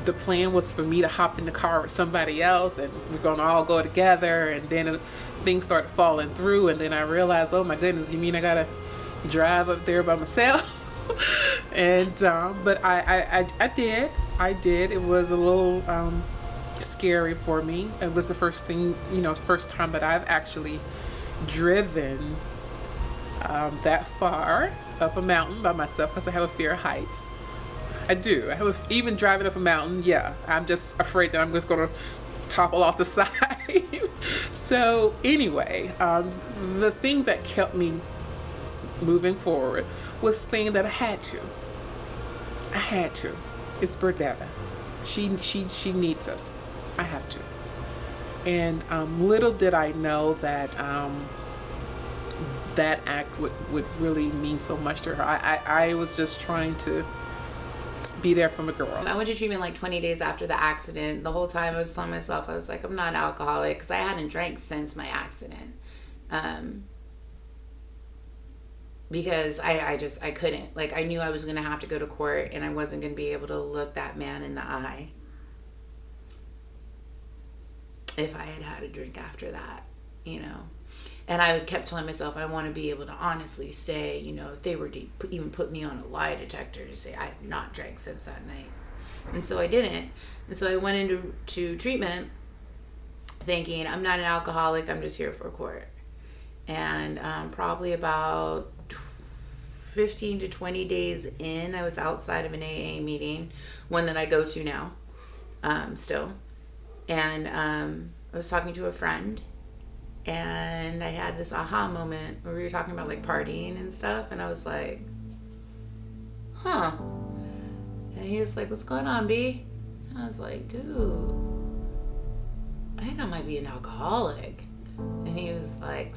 The plan was for me to hop in the car with somebody else, and we're going to all go together, and then things started falling through, and then I realized, oh my goodness, you mean I gotta drive up there by myself? And but I did. It was a little scary for me. It was the first time that I've actually driven that far up a mountain by myself, because I have a fear of heights. I do. Even driving up a mountain, yeah, I'm just afraid that I'm just going to topple off the side. So anyway, the thing that kept me moving forward was saying that I had to. It's Bernetta. She needs us. I have to. And little did I know that that act would really mean so much to her. I was just trying to be there for my girl. I went to treatment like 20 days after the accident. The whole time I was telling myself, I was like, I'm not an alcoholic, because I hadn't drank since my accident. Because I couldn't. Like, I knew I was going to have to go to court, and I wasn't going to be able to look that man in the eye if I had had a drink after that, And I kept telling myself, I want to be able to honestly say, if they were to even put me on a lie detector, to say I had not drank since that night. And so I didn't. And so I went into treatment thinking, I'm not an alcoholic, I'm just here for court. And probably about 15 to 20 days in, I was outside of an AA meeting, one that I go to now, still. And I was talking to a friend, and I had this aha moment where we were talking about like partying and stuff, and I was like, huh. And he was like, what's going on, B? And I was like, dude, I think I might be an alcoholic. And he was like,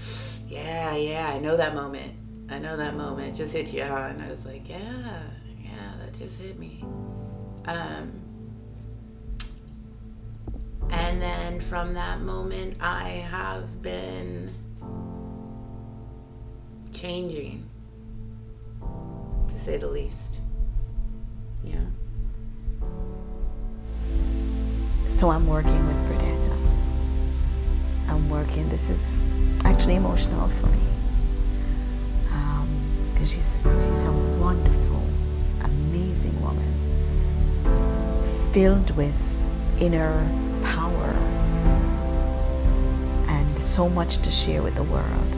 yeah, I know that moment. It just hit you, huh? And I was like, yeah, that just hit me. And then from that moment, I have been changing, to say the least. Yeah. So I'm working with Bernetta. I'm working, this is actually emotional for me. Because she's a wonderful, amazing woman, filled with inner power and so much to share with the world.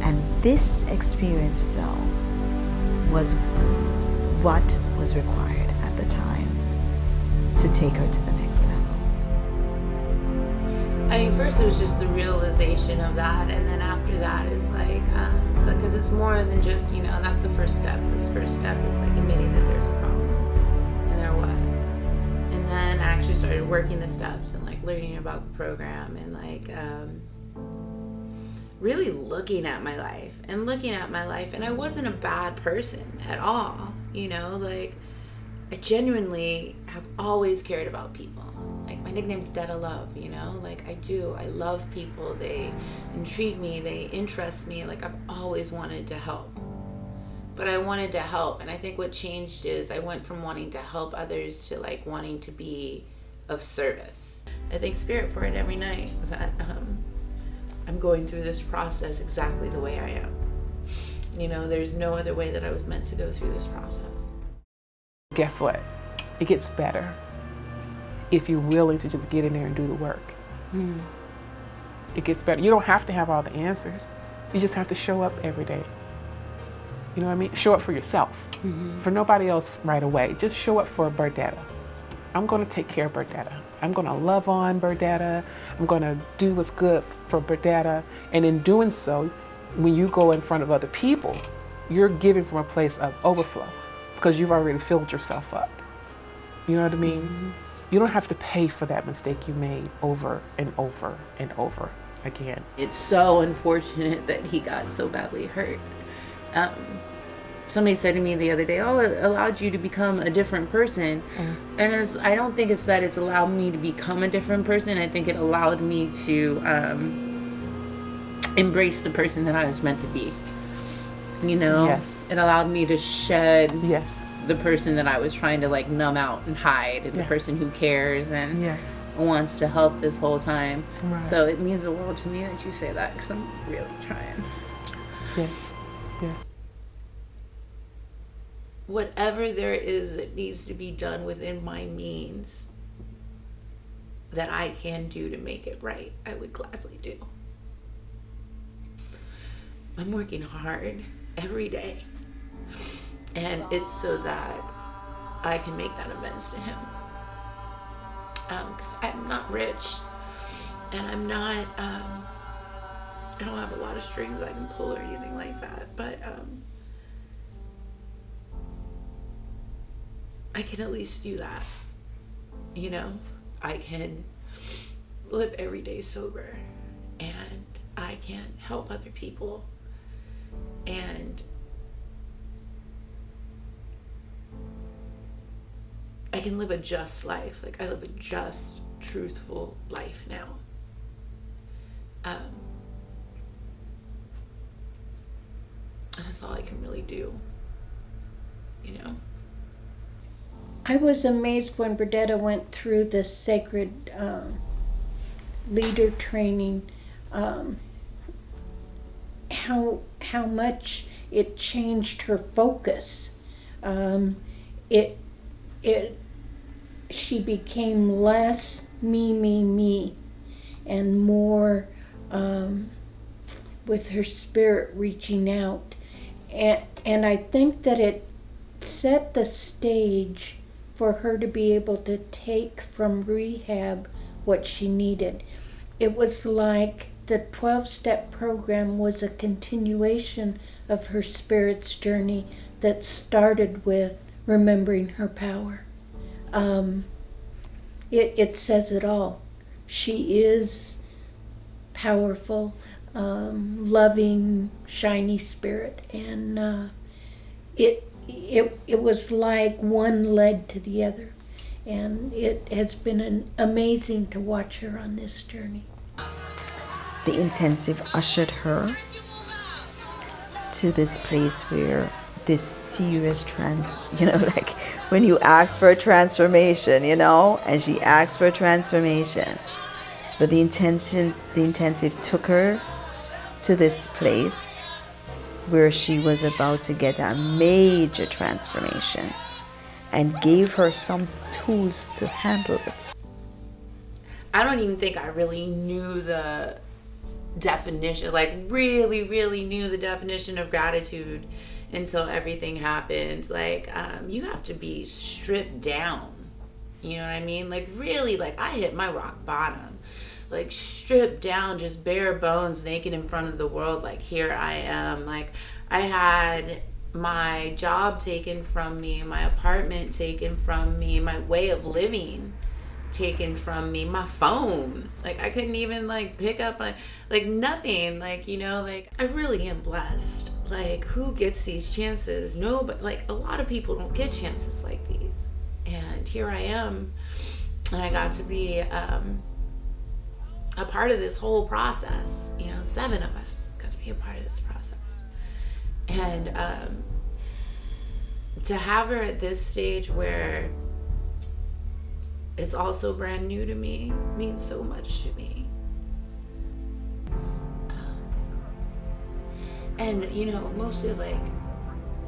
And this experience, though, was what was required at the time to take her to the next level. I mean, first it was just the realization of that, and then after that is like, because it's more than just, you know, that's the first step. This first step is like admitting that there's a problem, and there was. And then I actually started working the steps and like learning about the program and like really looking at my life. And I wasn't a bad person at all, you know, like I genuinely have always cared about people. Like my nickname's Detta Love, you know, like I love people. They intrigue me, they interest me. Like I've always wanted to help. But I wanted to help, and I think what changed is I went from wanting to help others to like wanting to be of service. I thank Spirit for it every night that I'm going through this process exactly the way I am. You know, there's no other way that I was meant to go through this process. Guess what? It gets better if you're willing to just get in there and do the work. It gets better. You don't have to have all the answers. You just have to show up every day. You know what I mean? Show up for yourself, for nobody else right away. Just show up for Burdetta. I'm going to take care of Burdetta. I'm going to love on Burdetta. I'm going to do what's good for Burdetta. And in doing so, when you go in front of other people, you're giving from a place of overflow because you've already filled yourself up. You know what I mean? You don't have to pay for that mistake you made over and over and over again. It's so unfortunate that he got so badly hurt. Somebody said to me the other day, oh, it allowed you to become a different person. And I don't think it's that it's allowed me to become a different person. I think it allowed me to embrace the person that I was meant to be. You know? Yes. It allowed me to shed the person that I was trying to like numb out and hide, and the person who cares and wants to help this whole time. Right. So it means the world to me that you say that, because I'm really trying. Yes. Yes. Whatever there is that needs to be done within my means that I can do to make it right, I would gladly do. I'm working hard every day, and it's so that I can make that amends to him. Because I'm not rich, and I'm not, I don't have a lot of strings I can pull or anything like that, but I can at least do that. You know, I can live every day sober, and I can help other people, and I can live a just life. Like I live a just, truthful life now. And that's all I can really do, you know. I was amazed when Burdetta went through the sacred leader training, how much it changed her focus. She became less me, and more with her spirit reaching out. And I think that it set the stage for her to be able to take from rehab what she needed. It was like the 12-step program was a continuation of her spirit's journey that started with remembering her power. It says it all. She is powerful, loving, shiny spirit, and it was like one led to the other, and it has been amazing to watch her on this journey. The intensive ushered her to this place where this serious like when you ask for a transformation, and she asked for a transformation, But the intensive took her to this place where she was about to get a major transformation and gave her some tools to handle it. I don't even think I really knew the definition, like really knew the definition of gratitude until everything happened. Like, you have to be stripped down. You know what I mean? Like, really, like, I hit my rock bottom. Like, stripped down, just bare bones, naked in front of the world. Like, here I am. Like, I had my job taken from me, my apartment taken from me, my way of living taken from me, my phone. Like, I couldn't even, like, pick up, like nothing. Like, you know, like, I really am blessed. Like, who gets these chances? No, but, like, a lot of people don't get chances like these. And here I am, and I got to be a part of this whole process. You know, 7 of us got to be a part of this process. And to have her at this stage where it's also brand new to me means so much to me. And, you know, mostly, like,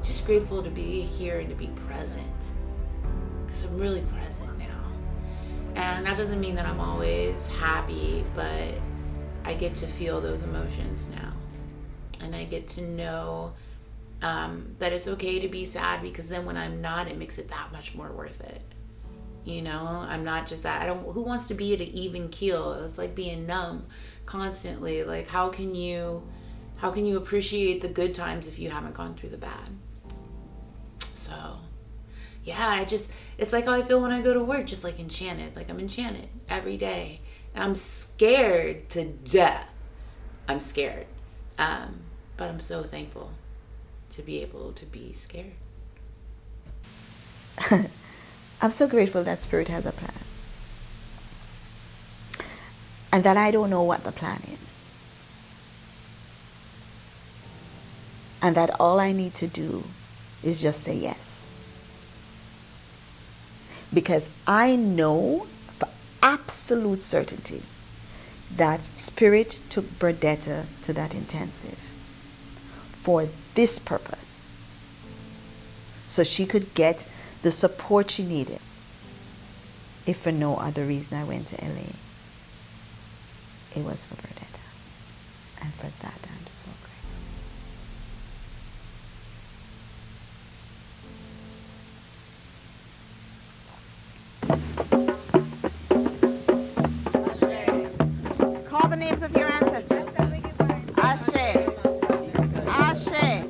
just grateful to be here and to be present. Because I'm really present now. And that doesn't mean that I'm always happy, but I get to feel those emotions now. And I get to know that it's okay to be sad, because then when I'm not, it makes it that much more worth it. You know, I'm not just that. Who wants to be at an even keel? It's like being numb constantly. Like, how can you appreciate the good times if you haven't gone through the bad? So, yeah, it's like how I feel when I go to work, just like enchanted. Like, I'm enchanted every day. I'm scared to death. I'm scared. But I'm so thankful to be able to be scared. I'm so grateful that Spirit has a plan. And that I don't know what the plan is. And that all I need to do is just say yes. Because I know for absolute certainty that Spirit took Bernadetta to that intensive for this purpose. So she could get the support she needed. If for no other reason I went to LA, it was for Bernadetta. And for that, I'm so grateful. Call the names of your ancestors. Ashe. Ashe.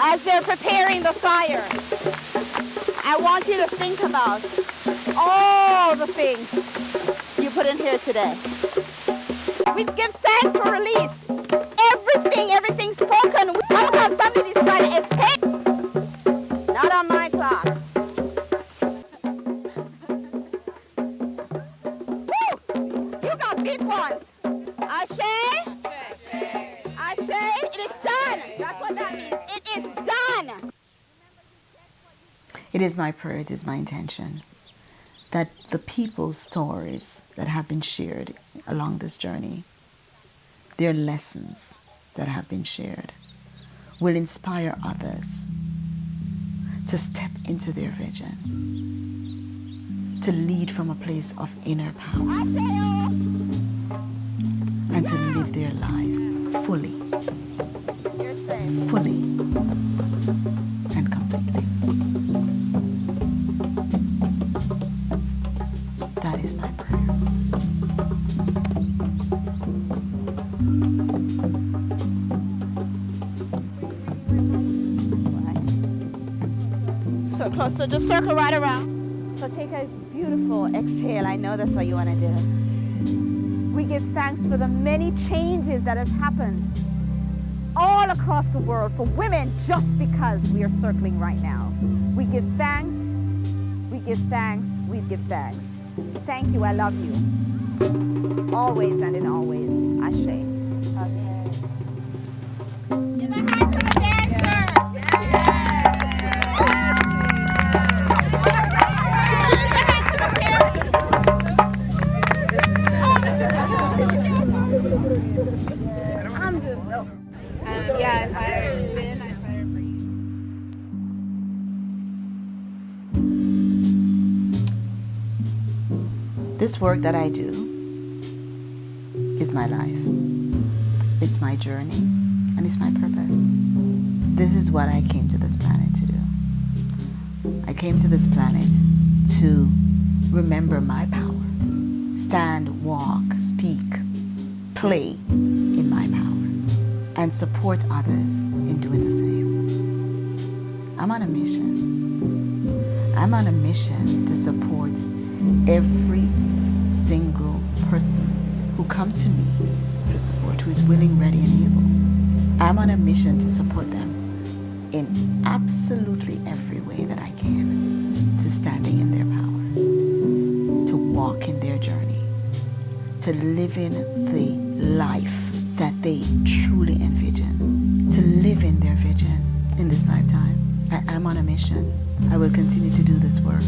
As they're preparing the fire, I want you to think about all the things you put in here today. We give thanks for release. Everything spoken. How come somebody's trying to escape? Not on my clock. Woo! You got big ones. Ashe? Ashe? It is done. That's what that means. It is done. It is my prayer, it is my intention that the people's stories that have been shared along this journey, their lessons that have been shared, will inspire others to step into their vision, to lead from a place of inner power, and and to live their lives fully. Fully and completely. That is my prayer. So close, so just circle right around. So take a beautiful exhale. I know that's what you want to do. We give thanks for the many changes that has happened all across the world for women just because we are circling right now. We give thanks, we give thanks, we give thanks. Thank you, I love you. Always and in always. Ashe. Give a hand to the dancers. I'm just yeah, if I spin, I fire freeze. This work that I do is my life. It's my journey and it's my purpose. This is what I came to this planet to do. I came to this planet to remember my power. Stand, walk, speak, play in my power. And support others in doing the same. I'm on a mission. I'm on a mission to support every single person who come to me for support, who is willing, ready, and able. I'm on a mission to support them in absolutely every way that I can, to standing in their power, to walk in their journey, to live in the life that they truly envision, to live in their vision in this lifetime. I'm on a mission. I will continue to do this work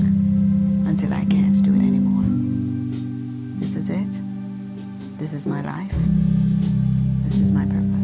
until I can't do it anymore. This is it. This is my life. This is my purpose.